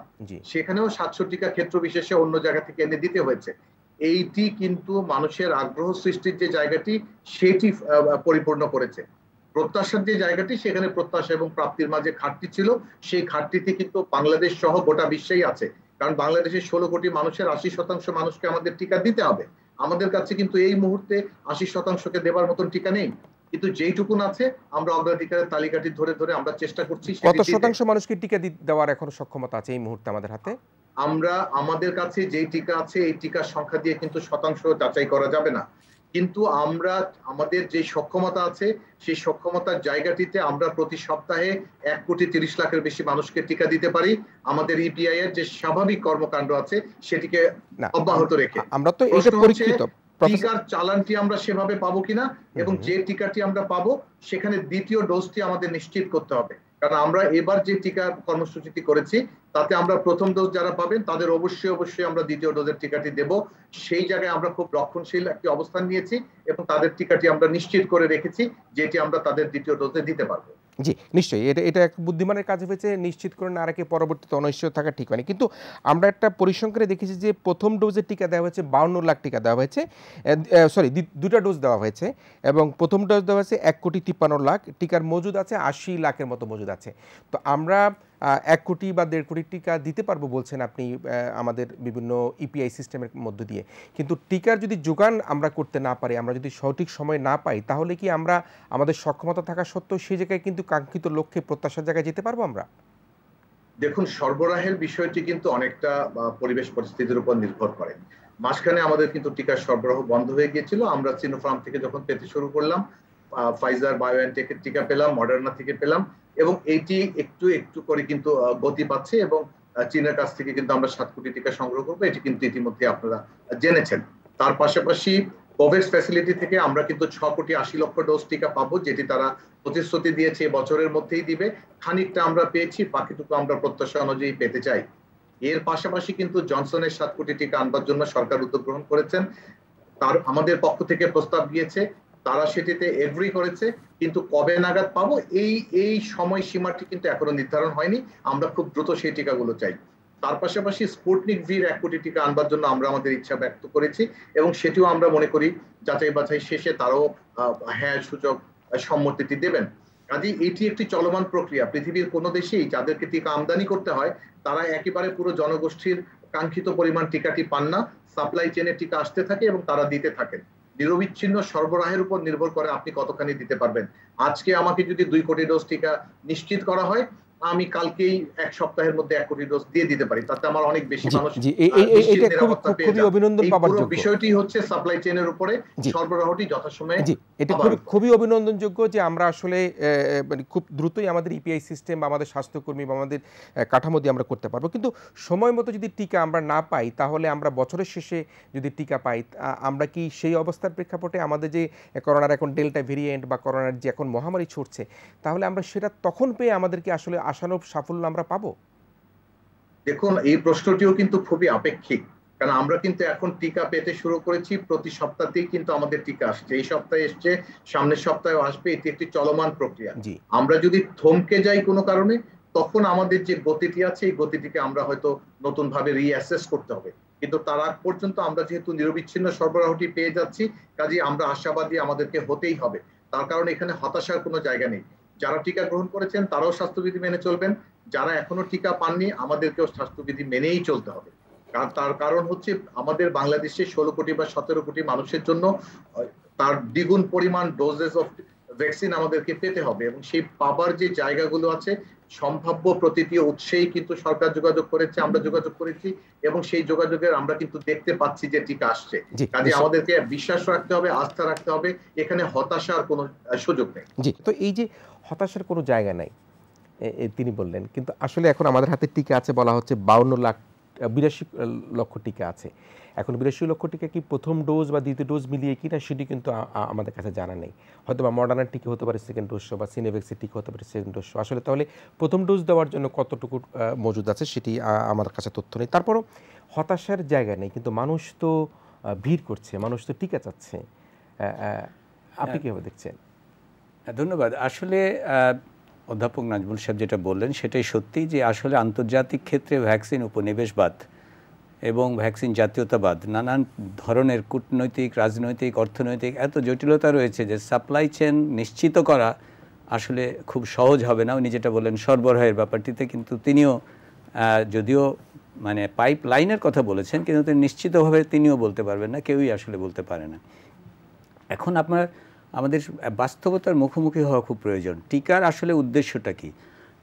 S10: সেখানেও 700 টিকা ক্ষেত্র বিশেষে অন্য জায়গা থেকে এনে দিতে হয়েছে। এইটি কিন্তু মানুষের আগ্রহ সৃষ্টির যে জায়গাটি সেটি পরিপূর্ণ করেছে। প্রত্যাশার যে জায়গাটি সেখানে প্রত্যাশা এবং প্রাপ্তির মাঝে ঘাটতি ছিল, সেই ঘাটতিতে কিন্তু বাংলাদেশ সহ গোটা বিশ্বেই আছে। কারণ বাংলাদেশের 16 কোটি মানুষের 80% মানুষকে আমাদের টিকা দিতে হবে। আমাদের কাছে কিন্তু এই মুহূর্তে 80%কে দেবার মতন টিকা নেই, কিন্তু যেইটুকুন আছে আমরা অগ্রাধিকারের তালিকাটি ধরে ধরে আমরা চেষ্টা করছি।
S1: কত শতাংশ মানুষকে টিকা দেওয়ার এখন সক্ষমতা আছে এই মুহূর্তে আমাদের হাতে?
S10: আমাদের কাছে যেই টিকা আছে এই টিকার সংখ্যা দিয়ে কিন্তু শতাংশ যাচাই করা যাবে না, কিন্তু আমরা আমাদের যে সক্ষমতা আছে সেই সক্ষমতার জায়গাটিতে আমরা প্রতি সপ্তাহে 1,30,00,000-এর বেশি মানুষকে টিকা দিতে পারি। আমাদের ইপিআই এর যে স্বাভাবিক কর্মকাণ্ড আছে সেটিকে অব্যাহত রেখে
S1: আমরা তো এটা পরীক্ষিত
S10: টিকার চালানটি আমরা সেভাবে পাবো কিনা, এবং যে টিকাটি আমরা পাবো সেখানে দ্বিতীয় ডোজটি আমাদের নিশ্চিত করতে হবে। কারণ আমরা এবার যে টিকা কর্মসূচিটি করেছি তাতে আমরা প্রথম ডোজ যারা পাবেন তাদের অবশ্যই আমরা দ্বিতীয় ডোজের টিকাটি দেব। সেই জায়গায় আমরা খুব রক্ষণশীল একটি অবস্থান নিয়েছি এবং তাদের টিকাটি আমরা নিশ্চিত করে রেখেছি যেটি আমরা তাদের দ্বিতীয় ডোজে দিতে পারবো।
S1: জি নিশ্চয়ই, এটা এক বুদ্ধিমানের কাজ হয়েছে, নিশ্চিত করে না রেখে পরবর্তীতে অনিশ্চিত থাকা ঠিক হয়নি। কিন্তু আমরা একটা পরিসংখ্যানে দেখেছি যে প্রথম ডোজের টিকা দেওয়া হয়েছে 52 লাখ টিকা দেওয়া হয়েছে, দুটা ডোজ দেওয়া হয়েছে, এবং প্রথম ডোজ দেওয়া হয়েছে 1,53,00,000 টিকার মজুদ আছে, 80 লাখের মতো মজুদ আছে। তো আমরা 1 কোটি বা 1.5 কোটি টিকা দিতে পারবো বলছেন আপনি আমাদের বিভিন্ন ইপিআই সিস্টেমের মধ্য দিয়ে, কিন্তু টিকার যদি যোগান আমরা করতে না পারি, আমরা যদি সঠিক সময় না পাই, তাহলে কি আমরা আমাদের সক্ষমতা থাকা সত্ত্বেও সেই জায়গায় কিন্তু কাঙ্ক্ষিত লক্ষ্যে প্রত্যাশার জায়গায় যেতে পারবো আমরা?
S10: দেখুন, সরবরাহের বিষয়টি কিন্তু অনেকটা পরিবেশ পরিস্থিতির উপর নির্ভর করে। মাঝখানে আমাদের কিন্তু টিকার সরবরাহ বন্ধ হয়ে গিয়েছিল। আমরা সিনোফার্ম থেকে যখন পেতে শুরু করলাম, ফাইজার বায়োএনটেকের টিকা পেলাম, মডার্না থেকে পেলাম, এবং এইটি একটু একটু করে কিন্তু গতি পাচ্ছে, এবং চীনের কাছ থেকে কিন্তু আমরা 7 কোটি টিকা সংগ্রহ করবো, এটি কিন্তু ইতিমধ্যে আপনারা জেনেছেন। তার পাশাপাশি কোভ্যাক্স ফ্যাসিলিটি থেকে আমরা কিন্তু 6,80,00,000 ডোজ টিকা পাবো, যেটি তারা প্রতিশ্রুতি দিয়েছে বছরের মধ্যেই দিবে। খানিকটা আমরা পেয়েছি, বাকিটুকু আমরা প্রত্যাশা অনুযায়ী পেতে চাই। এর পাশাপাশি কিন্তু জনসনের 7 কোটি টিকা আনবার জন্য সরকার উদ্যোগ গ্রহণ করেছেন। তার আমাদের পক্ষ থেকে প্রস্তাব গিয়েছে, তারা সেটিতে এগ্রি করেছে, কিন্তু কবে নাগাদ পাবো এই সময়সীমাটি কিন্তু এখনো নির্ধারণ হয়নি। আমরা খুব দ্রুত সেই টিকাগুলো চাই। তার পাশাপাশি স্পুটনিক ভির 1 কোটি টিকা আনবার জন্য আমরা আমাদের ইচ্ছা ব্যক্ত করেছি, এবং সেটিও আমরা মনে করি যাচাই বাছাই শেষে তারাও হ্যাঁ সূচক সম্মতিটি দেবেন। কাজে এটি একটি চলমান প্রক্রিয়া। পৃথিবীর কোনো দেশেই যাদেরকে টিকা আমদানি করতে হয় তারা একেবারে পুরো জনগোষ্ঠীর কাঙ্ক্ষিত পরিমাণ টিকাটি পান না। সাপ্লাই চেনে টিকা আসতে থাকে এবং তারা দিতে থাকেন। নিরবিচ্ছিন্ন সরবরাহের উপর নির্ভর করে আপনি কতখানি দিতে পারবেন। আজকে আমাকে যদি 2 কোটি ডোজ টিকা নিশ্চিত করা হয়, আমি কালকেই 1 সপ্তাহের মধ্যে 1 কোটি ডোজ দিয়ে দিতে পারি, তাতে আমার অনেক বেশি মানুষ
S1: খুবই অভিনন্দন পাওয়ার যোগ্য।
S10: বিষয়টি হচ্ছে সাপ্লাই চেইনের উপরে সরবরাহটি যথাসময়ে,
S1: এটা খুবই অভিনন্দনযোগ্য যে আমরা আসলে খুব দ্রুতই আমাদের ইপিআই সিস্টেম বা আমাদের স্বাস্থ্যকর্মী বা আমাদের কাঠামো দিয়ে আমরা করতে পারবো। কিন্তু সময় মতো যদি টিকা আমরা না পাই, তাহলে আমরা বছরের শেষে যদি টিকা পাই, আমরা কি সেই অবস্থার প্রেক্ষাপটে আমাদের যে করোনার এখন ডেল্টা ভেরিয়েন্ট বা করোনার যে এখন মহামারী ছড়ছে, তাহলে আমরা সেটা তখন পেয়ে আমাদেরকে আসলে আশানুরূপ সাফল্য আমরা পাবো?
S10: দেখুন, এই প্রশ্নটিও কিন্তু খুবই আপেক্ষিক, কারণ আমরা কিন্তু এখন টিকা পেতে শুরু করেছি, প্রতি সপ্তাহেই কিন্তু আমাদের টিকা আসছে। এই সপ্তাহে এসছে, সামনের সপ্তাহে আসবে, এটি একটি চলমান প্রক্রিয়া। আমরা যদি থমকে যাই কোনো কারণে, তখন আমাদের যে গতিটি আছে এই গতিটিকে আমরা হয়তো নতুন ভাবে রিঅ্যাসেস করতে হবে। কিন্তু তার আগ পর্যন্ত আমরা যেহেতু নিরবিচ্ছিন্ন সরবরাহটি পেয়ে যাচ্ছি, কাজেই আমরা আশাবাদী আমাদেরকে হতেই হবে। তার কারণ এখানে হতাশার কোনো জায়গা নেই। যারা টিকা গ্রহণ করেছেন তারাও স্বাস্থ্যবিধি মেনে চলবেন, যারা এখনো টিকা পাননি আমাদেরকেও স্বাস্থ্যবিধি মেনেই চলতে হবে। তার কারণ হচ্ছে আমাদের বাংলাদেশে 16 কোটি বা 17 কোটি মানুষের জন্য তার দ্বিগুণ পরিমাণ ডোজেস অফ ভ্যাকসিন আমাদেরকে পেতে হবে, এবং সেই পাবার যে জায়গাগুলো আছে সম্ভাব্য প্রতিটি উৎসেই কিন্তু সরকার যোগাযোগ করেছে, আমরা যোগাযোগ করেছি, এবং সেই যোগাযোগের আমরা কিন্তু দেখতে পাচ্ছি যে টিকা আসছে। কাজে আমাদেরকে বিশ্বাস রাখতে হবে, আস্থা রাখতে হবে, এখানে হতাশার কোনো সুযোগ নেই।
S1: জি, তো এই যে হতাশার কোনো জায়গা নাই তিনি বললেন, কিন্তু আসলে এখন আমাদের হাতে টিকা আছে বলা হচ্ছে 82 লক্ষ টিকা আছে। এখন 82 লক্ষ টিকা কি প্রথম ডোজ বা দ্বিতীয় ডোজ মিলিয়ে কিনা সেটি কিন্তু আমাদের কাছে জানা নেই। হয়তো বা মডার্নার টিকা হতে পারে সেকেন্ড ডোজ, বা সিনোভ্যাক্সের টিকা হতে পারে সেকেন্ড ডোজ। আসলে তাহলে প্রথম ডোজ দেওয়ার জন্য কতটুকু মজুদ আছে সেটি আমার কাছে তথ্য নেই। তারপরও হতাশার জায়গা নেই, কিন্তু মানুষ তো ভিড় করছে, মানুষ তো টিকা চাচ্ছে। আপনি কীভাবে দেখছেন?
S2: ধন্যবাদ। আসলে অধ্যাপক নাজমুল সাহেব যেটা বললেন সেটাই সত্যি, যে আসলে আন্তর্জাতিক ক্ষেত্রে ভ্যাকসিন উপনিবেশবাদ এবং ভ্যাকসিন জাতীয়তাবাদ, নানান ধরনের কূটনৈতিক, রাজনৈতিক, অর্থনৈতিক এত জটিলতা রয়েছে যে সাপ্লাই চেন নিশ্চিত করা আসলে খুব সহজ হবে না। উনি যেটা বললেন সরবরাহের ব্যাপারটিতে, কিন্তু তিনিও যদিও মানে পাইপ লাইনের কথা বলেছেন, কিন্তু তিনি নিশ্চিতভাবে তিনিও বলতে পারবেন না, কেউই আসলে বলতে পারে না। এখন আমাদের বাস্তবতার মুখোমুখি হওয়া খুব প্রয়োজন। টিকার আসলে উদ্দেশ্যটা কি?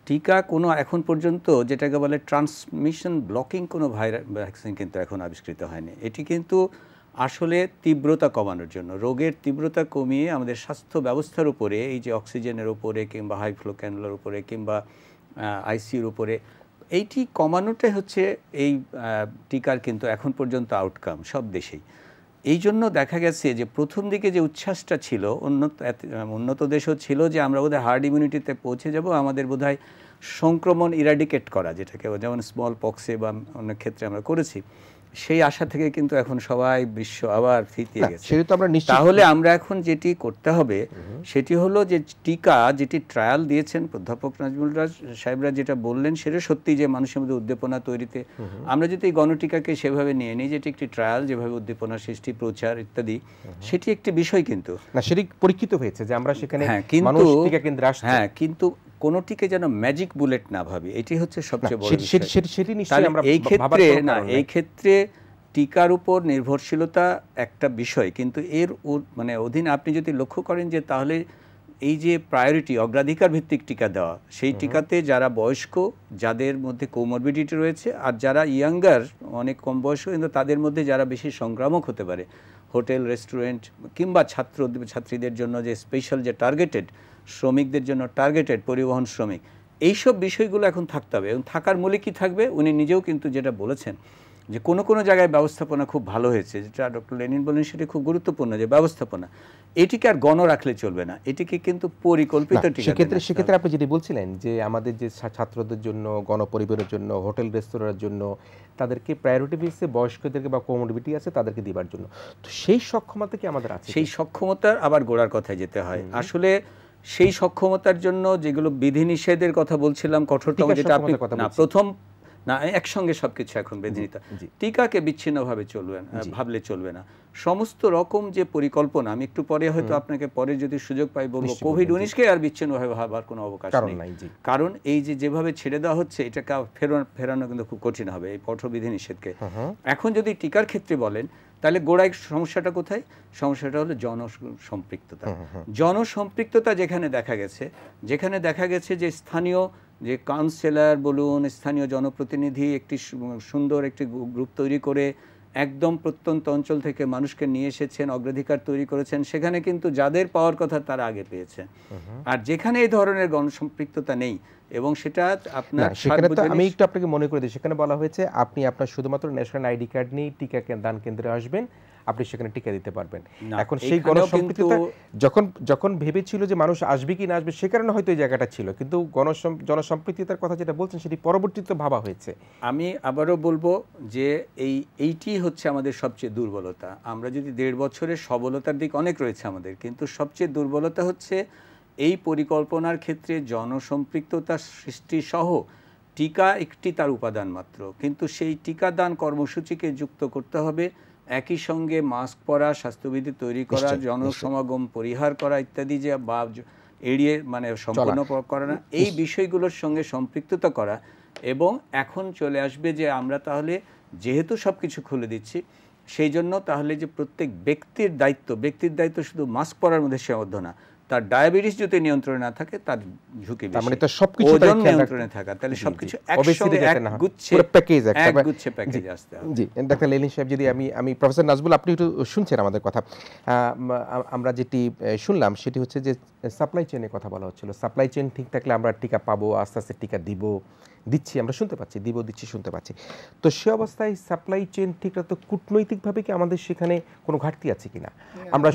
S2: টিকা কোনো এখন পর্যন্ত যেটাকে বলে ট্রান্সমিশন ব্লকিং কোনো ভ্যাকসিন কিন্তু এখন আবিষ্কৃত হয়নি। এটি কিন্তু আসলে তীব্রতা কমানোর জন্য, রোগের তীব্রতা কমিয়ে আমাদের স্বাস্থ্য ব্যবস্থার উপরে, এই যে অক্সিজেনের উপরে কিংবা হাই ফ্লো ক্যানুলার উপরে কিংবা আইসিইউর উপরে, এইটি কমানোটাই হচ্ছে এই টিকার কিন্তু এখন পর্যন্ত আউটকাম সব দেশেই। এই জন্য দেখা গেছে যে প্রথম দিকে যে উচ্ছ্বাসটা ছিল, উন্নত দেশও ছিল যে আমরা বোধহয় হার্ড ইমিউনিটিতে পৌঁছে যাব, আমাদের বোধহয় সংক্রমণ ইরাডিকেট করা, যেটাকে যেমন স্মল পক্সে বা অনেক ক্ষেত্রে আমরা করেছি, সেই আশা থেকে কিন্তু এখন সবাই বিশ্ব আবার ফিরিয়ে গেছে। তাহলে আমরা এখন যেটি করতে হবে সেটি হলো যে টিকা যেটি ট্রায়াল দিয়েছেন অধ্যাপক নাজমুল সাহেবরা যেটা বললেন সেটা সত্যি, যে মানুষের মধ্যে উদ্দীপনা তৈরিতে আমরা যদি এই গণটিকাকে সেভাবে নিয়ে নিই, যেটি একটি ট্রায়াল, যেভাবে উদ্দীপনা সৃষ্টি, প্রচার ইত্যাদি, সেটি একটি বিষয়, কিন্তু
S1: না সেটি পরীক্ষিত হয়েছে যে আমরা সেখানে
S2: মানুষ টিকা কেন্দ্রে আসছে। হ্যাঁ, কিন্তু কোনোটিকে যেন ম্যাজিক বুলেট না ভাবি, এটি হচ্ছে সবচেয়ে বড় বিষয়। এই ক্ষেত্রে টিকার উপর নির্ভরশীলতা একটা বিষয়, কিন্তু এর মানে অধীনে আপনি যদি লক্ষ্য করেন যে তাহলে এই যে প্রায়োরিটি অগ্রাধিকার ভিত্তিক টিকা দেওয়া, সেই টিকাতে যারা বয়স্ক, যাদের মধ্যে কোমরবিডিটি রয়েছে, আর যারা ইয়াঙ্গার অনেক কম বয়স্ক কিন্তু তাদের মধ্যে যারা বেশি সংক্রামক হতে পারে, হোটেল রেস্টুরেন্ট কিংবা ছাত্রীদের জন্য যে স্পেশাল যে টার্গেটেড, শ্রমিকদের জন্য টার্গেটেড পরিবহন শ্রমিক, এইসব বিষয়গুলো এখন থাকতে হবে। এবং থাকার মূলে কি থাকবে, উনি নিজেও কিন্তু যেটা বলেছেন যে কোনো জায়গায় ব্যবস্থাপনা খুব ভালো হয়েছে, যেটা ডক্টর লেনিন বলেন সেটা খুব গুরুত্বপূর্ণ, যে ব্যবস্থাপনা এটিকে আর গণ রাখলে চলবে না, এটিকে কিন্তু পরিকল্পিত টিকা।
S1: সেক্ষেত্রে আপনি যেটি বলছিলেন যে আমাদের যে ছাত্রদের জন্য, গণপরিবারের জন্য, হোটেল রেস্তোরাঁর জন্য, তাদেরকে প্রায়োরিটি বেসে বয়স্কদেরকে বা কোমরবিডিটি আছে তাদেরকে দিবার জন্য, তো সেই সক্ষমতা কি আমাদের আছে?
S2: সেই সক্ষমতার আবার গোড়ার কথায় যেতে হয়। আসলে সেই সক্ষমতার জন্য যেগুলো বিধিনিষেধের কথা বলছিলাম, কঠোরতম যেটা আপনি প্রথম না একসঙ্গে সবকিছু এখন বিধিনিতা, টিকাকে বিচ্ছিন্নভাবে চলবে না, ভাবলে চলবে না। সমস্ত রকম যে পরিকল্পনা, আমি একটু পরে হয়তো আপনাকে পরে যদি সুযোগ পাই বলবো, কোভিড-19কে আর বিচ্ছিন্নভাবে ভাবার কোনো অবকাশ নেই। কারণ এই যেভাবে ছেড়ে দেওয়া হচ্ছে, এটাকে ফেরানো কিন্তু খুব কঠিন হবে এই কঠোর বিধিনিষেধকে। এখন যদি টিকার ক্ষেত্রে বলেন, তাহলে গোড়ায় সমস্যাটা কোথায়? সমস্যাটা হলো জনসম্পৃক্ততা। জনসম্পৃক্ততা যেখানে দেখা গেছে যে স্থানীয় যে কাউন্সিলর বলুন, স্থানীয় জনপ্রতিনিধি একটি সুন্দর একটি গ্রুপ তৈরি করে একদম প্রত্যন্ত অঞ্চল থেকে মানুষকে নিয়ে এসেছেন, অগ্রাধিকার তৈরি করেছেন, সেখানে কিন্তু যাদের পাওয়ার কথা তারা আগে পেয়েছে। আর যেখানে এই ধরনের গণসম্পৃক্ততা নেই, এবং সেটা আপনার
S1: সেখানে তো আমি একটু আপনাকে মনে করে দিই, সেখানে বলা হয়েছে আপনি আপনার শুধুমাত্র ন্যাশনাল আইডি কার্ড নিয়ে টিকা দান কেন্দ্রে আসবেন, আপনি সেখানে টিকা দিতে পারবেন। এখন সেই গণসম্পৃক্ততা যখন ভেবেছিল যে মানুষ আসবে কি না আসবে, সে কারণে হয়তো এই জায়গাটা ছিল, কিন্তু জনসম্পৃক্ততার কথা যেটা বলছেন সেটি পরবর্তীতে ভাবা হয়েছে।
S2: আমি আবারও বলবো যে এইটি হচ্ছে আমাদের সবচেয়ে দুর্বলতা। আমরা যদি 1.5 বছরের সবলতার দিক অনেক রয়েছে আমাদের, কিন্তু সবচেয়ে দুর্বলতা হচ্ছে এই পরিকল্পনার ক্ষেত্রে জনসম্পৃক্ততা সৃষ্টি সহ টিকা একটি তার উপাদান মাত্র, কিন্তু সেই টিকাদান কর্মসূচিকে যুক্ত করতে হবে একই সঙ্গে মাস্ক পরা, স্বাস্থ্যবিধি তৈরি করা, জনসমাগম পরিহার করা ইত্যাদি, যে বা এড়িয়ে মানে সম্পূর্ণ করা না, এই বিষয়গুলোর সঙ্গে সম্পৃক্ততা করা। এবং এখন চলে আসবে যে আমরা তাহলে যেহেতু সব কিছু খুলে দিচ্ছি, সেই জন্য তাহলে যে প্রত্যেক ব্যক্তির দায়িত্ব শুধু মাস্ক পরার মধ্যে সীমাবদ্ধ না, তার ডায়াবেটিস যদি নিয়ন্ত্রণে না থাকে তার ঝুঁকি বেশি,
S1: মানে তো সবকিছু
S2: নিয়ন্ত্রণে থাকা, তাহলে সবকিছু একসঙ্গে একগুচ্ছে প্যাকেজ আসতে হবে।
S1: জি ডাক্তার লেলিন সাহেব, যদি আমি প্রফেসর নাজবুল, আপনি একটু শুনছেন আমাদের কথা, আমরা যেটি শুনলাম সেটি হচ্ছে যে সাপ্লাই চেইনের কথা বলা হচ্ছিল। সাপ্লাই চেইন ঠিক থাকলে আমরা টিকা পাবো, আস্তে আস্তে টিকা দিচ্ছি, আমরা শুনতে পাচ্ছি, শুনতে পাচ্ছি। তো সে অবস্থায় সাপ্লাই চেইন ঠিক তো কূটনৈতিকভাবে কি আমাদের সেখানে কোনো ঘাটতি আছে কিনা? আমরা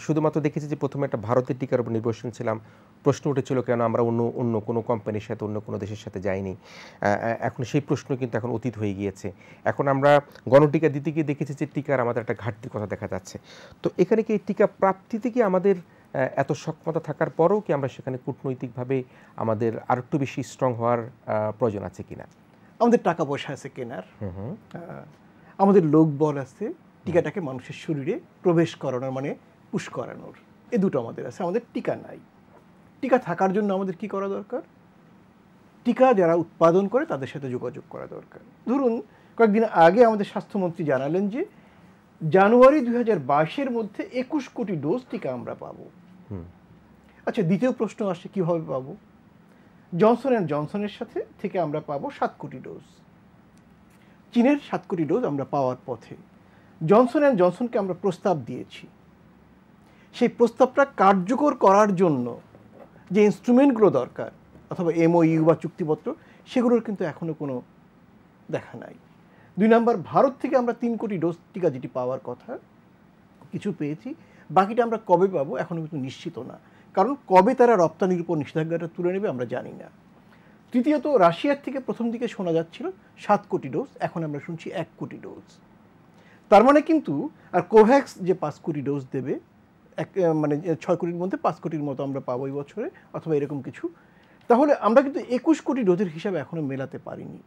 S1: শুধুমাত্র দেখেছি যে প্রথমে একটা ভারতের টিকার উপর নির্ভরশীল ছিলাম, প্রশ্ন উঠেছিল কেন আমরা অন্য কোনো কোম্পানির সাথে, অন্য কোনো দেশের সাথে যাইনি। এখন সেই প্রশ্ন কিন্তু এখন অতীত হয়ে গিয়েছে। এখন আমরা গণটিকা দিতে গিয়ে দেখেছি যে টিকার আমাদের একটা ঘাটতির কথা দেখা যাচ্ছে। তো এখানে কি এই টিকা প্রাপ্তিতে কি আমাদের এত সক্ষমতা থাকার পরেও কি আমরা সেখানে কূটনৈতিকভাবে আমাদের আর একটু বেশি স্ট্রং হওয়ার প্রয়োজন আছে কিনা?
S3: আমাদের টাকা পয়সা আছে কেনার, আমাদের লোকবল আছে টিকাটাকে মানুষের শরীরে প্রবেশ করানোর, মানে পুশ করানোর, এ দুটো আমাদের আছে। আমাদের টিকা নাই। টিকা থাকার জন্য আমাদের কি করা দরকার? টিকা যারা উৎপাদন করে তাদের সাথে যোগাযোগ করা দরকার। ধরুন কয়েকদিন আগে আমাদের স্বাস্থ্যমন্ত্রী জানালেন যে জানুয়ারি 2022-এর মধ্যে 21 কোটি ডোজ টিকা আমরা পাবো। আচ্ছা, দ্বিতীয় প্রশ্ন আসে কিভাবে পাবো? জনসন অ্যান্ড জনসনের সাথে থেকে আমরা পাবো 7 কোটি ডোজ। চীনের 7 কোটি ডোজ আমরা পাওয়ার পথে। জনসন অ্যান্ড জনসনকে আমরা প্রস্তাব দিয়েছি, সেই প্রস্তাবটা কার্যকর করার জন্য যে ইনস্ট্রুমেন্টগুলো দরকার, অথবা MOU বা চুক্তিপত্র, সেগুলোর কিন্তু এখনও কোনো দেখা নাই। 2 নম্বর, ভারত থেকে আমরা 3 কোটি ডোজ টিকা যেটি পাওয়ার কথা, কিছু পেয়েছি, বাকিটা আমরা কবে পাবো এখনও কিন্তু নিশ্চিত না, কারণ কবে তারা রপ্তানির উপর নিষেধাজ্ঞাটা তুলে নেবে আমরা জানি না। তৃতীয়ত, রাশিয়ার থেকে প্রথম দিকে শোনা যাচ্ছিল 7 কোটি ডোজ, এখন আমরা শুনছি 1 কোটি ডোজ। তার মানে কিন্তু আর কোভ্যাক্স যে 5 কোটি ডোজ দেবে, মানে 6 কোটির মধ্যে 5 কোটির মতো আমরা পাবো এই বছরে, অথবা এরকম কিছু। তাহলে আমরা কিন্তু 21 কোটি ডোজের হিসাবে এখনও মেলাতে পারিনি,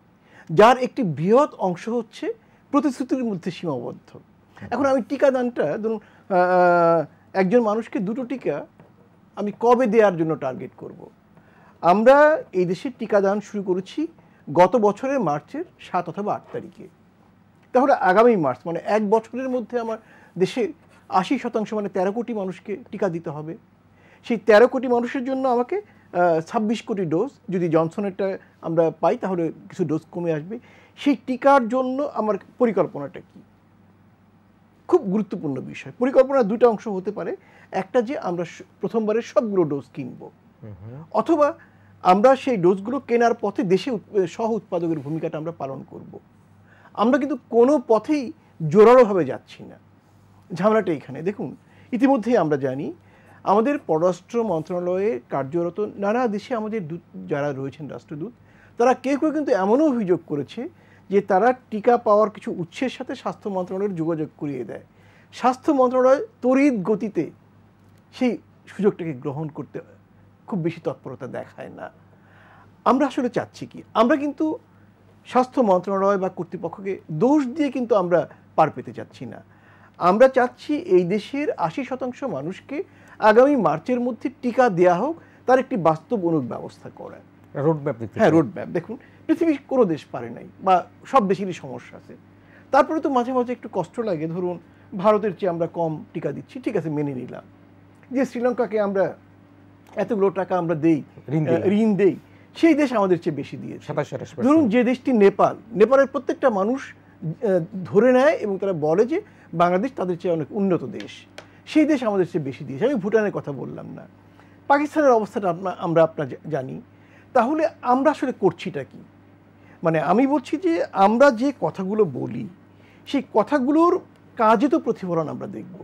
S3: যার একটি বৃহৎ অংশ হচ্ছে প্রতিশ্রুতির মধ্যে সীমাবদ্ধ। এখন আমি টিকাদানটা ধরুন একজন মানুষকে 2টো টিকা আমি কবে দেওয়ার জন্য টার্গেট করব? আমরা এই দেশে টিকাদান শুরু করেছি গত বছরের মার্চের 7 অথবা 8 তারিখে। তাহলে আগামী মার্চ মানে 1 বছরের মধ্যে আমার দেশে 80% মানে 13 কোটি মানুষকে টিকা দিতে হবে। সেই 13 কোটি মানুষের জন্য আমাকে 26 কোটি ডোজ, যদি জনসনেরটা আমরা পাই তাহলে কিছু ডোজ কমে আসবে। সেই টিকার জন্য আমার পরিকল্পনাটা কি, খুব গুরুত্বপূর্ণ বিষয়। পরিকল্পনার দুটো অংশ হতে পারে, একটা যে আমরা প্রথমবারের সবগুলো ডোজ কিনবো, অথবা আমরা সেই ডোজগুলো কেনার পথে দেশে সহ উৎপাদকের ভূমিকাটা আমরা পালন করব। আমরা কিন্তু কোনো পথেই জোরালোভাবে যাচ্ছি না। ঝামেলাটা এখানে দেখুন, ইতিমধ্যেই আমরা জানি আমাদের পররাষ্ট্র মন্ত্রণালয়ে কার্যরত নানা দেশে আমাদের দূত যারা রয়েছেন, রাষ্ট্রদূত, তারা কেউ কেউ কিন্তু এমনও অভিযোগ করেছে যে তারা টিকা পাওয়ার কিছু উৎসের সাথে স্বাস্থ্য মন্ত্রণালয়ের যোগাযোগ করিয়ে দেয়। স্বাস্থ্য মন্ত্রণালয় তড়িৎ গতিতে সেই সুযোগটাকে গ্রহণ করতে খুব বেশি তৎপরতা দেখায় না। আমরা আসলে চাচ্ছি কি, আমরা কিন্তু স্বাস্থ্য মন্ত্রণালয় বা কর্তৃপক্ষকে দোষ দিয়ে কিন্তু আমরা পার পেতে চাচ্ছি না। আমরা চাচ্ছি এই দেশের 80% মানুষকে আগামী মার্চের মধ্যে টিকা দেওয়া হোক, তার একটি বাস্তবনুক ব্যবস্থা করা,
S1: রোডম্যাপ।
S3: হ্যাঁ, রোডম্যাপ। দেখুন, পৃথিবীর কোনো দেশ পারে নাই, বা সব দেশেরই সমস্যা আছে। তারপরে তো মাঝে মাঝে একটু কষ্ট লাগে, ধরুন ভারতের চেয়ে আমরা কম টিকা দিচ্ছি, ঠিক আছে মেনে নিলাম। যে শ্রীলঙ্কাকে আমরা এতগুলো টাকা আমরা দেই, ঋণ দেই, সেই দেশ আমাদের চেয়ে বেশি দিয়েছে। ধরুন যে দেশটি নেপাল, নেপালের প্রত্যেকটা মানুষ ধরে নেয় এবং তারা বলে যে বাংলাদেশ তাদের চেয়ে অনেক উন্নত দেশ, সেই দেশ আমাদের চেয়ে বেশি দিয়েছে। আমি ভুটানের কথা বললাম না। পাকিস্তানের অবস্থাটা আমরা জানি। তাহলে আমরা আসলে করছিটা কি? মানে আমি বলছি যে আমরা যে কথাগুলো বলি সেই কথাগুলোর কাজে তো প্রতিফলন আমরা দেখব।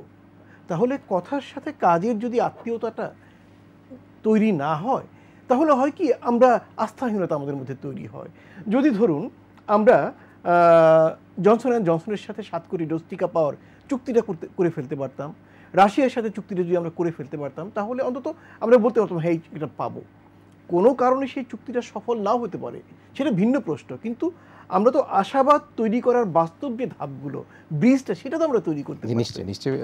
S3: তাহলে কথার সাথে কাজের যদি আত্মীয়তাটা তৈরি না হয়, তাহলে হয় কি, আমরা আস্থাহীনতা আমাদের মধ্যে তৈরি হয়। যদি ধরুন আমরা জনসন অ্যান্ড জনসনের সাথে 7 কোটি ডোজ টিকা পাওয়ার চুক্তিটা করে ফেলতে পারতাম, রাশিয়ার সাথে চুক্তিটা যদি আমরা করে ফেলতে পারতাম, তাহলে অন্তত আমরা বলতে পারতাম হ্যাঁ এটা পাবো। কোনো কারণে সেই চুক্তিটা সফল নাও হতে পারে, সেটা ভিন্ন প্রশ্ন, কিন্তু আমরা তো আশাবাদ তৈরি করার বাস্তব যে ধাপগুলো, ব্রিজটা, সেটা তো আমরা তৈরি করতে পারি।
S1: নিশ্চয়ই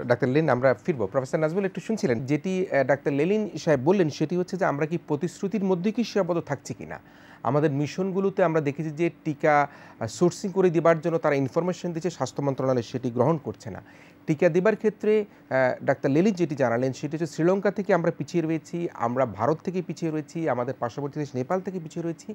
S1: ডাক্তার লেলিন, আমরা ফিরবো। প্রফেসর নাজমুল একটু শুনছিলেন, যেটি ডাক্তার লেলিন সাহেব বললেন সেটি হচ্ছে যে আমরা কি প্রতিশ্রুতির মধ্যে কি সীমাবদ্ধ থাকছি কিনা। আমাদের মিশনগুলোতে আমরা দেখেছি যে টিকা সোর্সিং করে দেবার জন্য তারা ইনফরমেশন দিচ্ছে, স্বাস্থ্য মন্ত্রণালয় সেটি গ্রহণ করছে না। টিকা দেবার ক্ষেত্রে ডাক্তার লেলিন যেটি জানালেন সেটি হচ্ছে শ্রীলঙ্কা থেকে আমরা পিছিয়ে রয়েছি, আমরা ভারত থেকে পিছিয়ে রয়েছি, আমাদের পার্শ্ববর্তী দেশ নেপাল থেকে পিছিয়ে রয়েছি,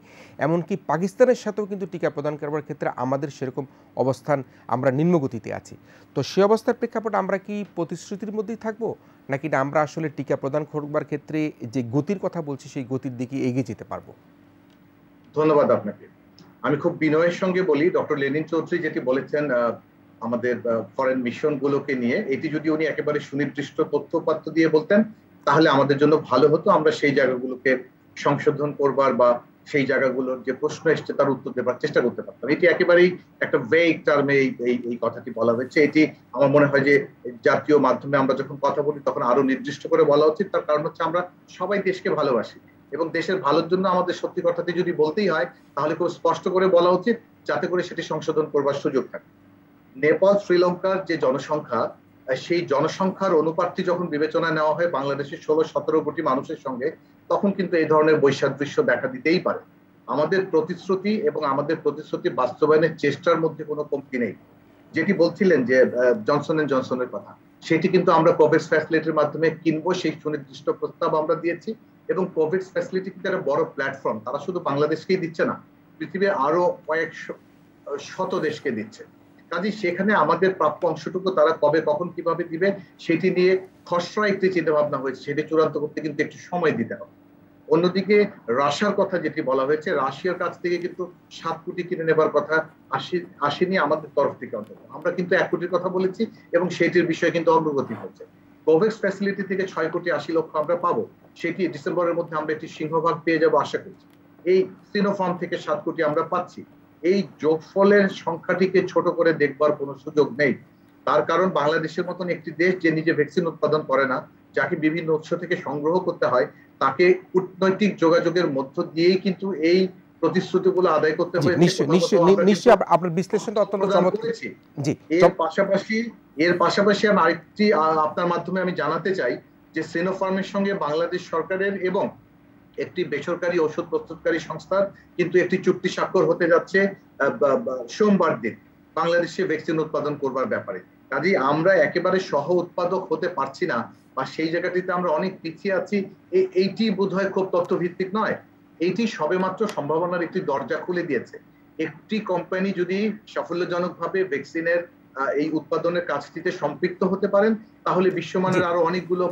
S1: এমনকি পাকিস্তানের সাথেও কিন্তু টিকা প্রদান করবার ক্ষেত্রে আমাদের সেরকম অবস্থান, আমরা নিম্নগতিতে আছি। তো সে অবস্থার প্রেক্ষাপটে আমরা কি প্রতিশ্রুতির মধ্যেই থাকবো, নাকি না আমরা আসলে টিকা প্রদান করবার ক্ষেত্রে যে গতির কথা বলছি সেই গতির দিকে এগিয়ে যেতে পারবো?
S10: ধন্যবাদ আপনাকে। আমি খুব বিনয়ের সঙ্গে বলি, ডক্টর লেনিন চৌধুরী যেটি বলেছেন আমাদের ফরেন মিশনগুলোকে নিয়ে, এটি যদি উনি একেবারে সুনির্দিষ্ট তথ্যপাত্র দিয়ে বলতেন তাহলে আমাদের জন্য ভালো হতো। আমরা সেই জায়গাগুলোকে সংশোধন করবার বা সেই জায়গাগুলোর যে প্রশ্ন এসছে তার উত্তর দেবার চেষ্টা করতে পারতাম। এটি একেবারেই একটা ভেগ টার্মে এই কথাটি বলা হয়েছে। এটি আমার মনে হয় যে জাতীয় মাধ্যমে আমরা যখন কথা বলি তখন আরো নির্দিষ্ট করে বলা উচিত। তার কারণ হচ্ছে আমরা সবাই দেশকে ভালোবাসি এবং দেশের ভালোর জন্য আমাদের সত্যি কথাটি যদি বলতেই হয় তাহলে খুব স্পষ্ট করে বলা উচিত, যাতে করে সেটি সংশোধন করবার সুযোগ থাকে। নেপাল শ্রীলঙ্কার যে জনসংখ্যা, সেই জনসংখ্যার অনুপাতটি যখন বিবেচনায় নেওয়া হয় বাংলাদেশের 16-17 কোটি মানুষের সঙ্গে, তখন কিন্তু এই ধরনের বৈসাদৃশ্য দেখা দিতেই পারে। আমাদের প্রতিশ্রুতি এবং আমাদের প্রতিশ্রুতি বাস্তবায়নের চেষ্টার মধ্যে কোনো কমতি নেই। যেটি বলছিলেন যে জনসন এন্ড জনসনের কথা, সেটি কিন্তু আমরা কোভ্যাক্স ফ্যাসিলিটির মাধ্যমে কিনবো, সেই সুনির্দিষ্ট প্রস্তাব আমরা দিয়েছি। এবং কোভ্যাক্স ফ্যাসিলিটি কিন্তু একটা বড় প্ল্যাটফর্ম, তারা শুধু বাংলাদেশকেই দিচ্ছে না, পৃথিবীর আরো কয়েক শত দেশকে দিচ্ছে। কাজে সেখানে আমাদের প্রাপ্য অংশটুকু তারা কবে কখন কিভাবে দিবে সেটি নিয়ে খসড়া একটি চিন্তা ভাবনা হয়েছে, সেটি চূড়ান্ত করতে কিন্তু একটু সময় দিতে হবে। অন্যদিকে রাশিয়ার কথা যেটি বলা হয়েছে, রাশিয়ার কাছ থেকে কিন্তু 7 কোটি কিনে নেবার কথা আসেনি আমাদের তরফ থেকে। অন্তত আমরা কিন্তু 1 কোটির কথা বলেছি এবং সেটির বিষয়ে কিন্তু অগ্রগতি হচ্ছে। কোভ্যাক্স ফ্যাসিলিটি থেকে 6 কোটি 80 লক্ষ আমরা পাবো, সেটি ডিসেম্বরের মধ্যে আমরা একটি সিংহভাগ পেয়ে যাবো আশা করছি। এই সিনোফার্ম থেকে 7 কোটি আমরা পাচ্ছি। এই যোগফলের সংখ্যাটিকে ছোট করে দেখবার কোনো সুযোগ নেই। তার কারণ বাংলাদেশের মতন একটি দেশ যে নিজে ভ্যাকসিন উৎপাদন করে না, যাকে বিভিন্ন উৎস থেকে সংগ্রহ করতে হয়, তাকে কূটনৈতিক যোগাযোগের মধ্য দিয়েই কিন্তু এই প্রতিশ্রুতিগুলো আদায় করতে হয়েছে।
S1: নিশ্চয়ই আপনার বিশ্লেষণটা অত্যন্ত চমৎকার।
S10: এর পাশাপাশি আমি আরেকটি আপনার মাধ্যমে আমি জানাতে চাই যে সিনোফার্মের সঙ্গে বাংলাদেশ সরকারের এবং একটি বেসরকারি ওষুধ প্রস্তুতকারী সংস্থার কিন্তু একটি চুক্তি স্বাক্ষর হতে যাচ্ছে সোমবার দিন বাংলাদেশে ভ্যাকসিন উৎপাদন করবার ব্যাপারে। কাজেই আমরা একেবারে সহ উৎপাদক হতে পারছি না, বা সেই জায়গাটিতে আমরা অনেক পিছিয়ে আছি, এইটি বোধহয় খুব তথ্যভিত্তিক নয়। এইটি সবেমাত্র সম্ভাবনার একটি দরজা খুলে দিয়েছে। একটি কোম্পানি যদি সাফল্যজনকভাবে ভ্যাকসিনের এই উৎপাদনের কাজটিতে সম্পৃক্ত হতে পারেন, তাহলে বিশ্বমানের আরো অনেকগুলো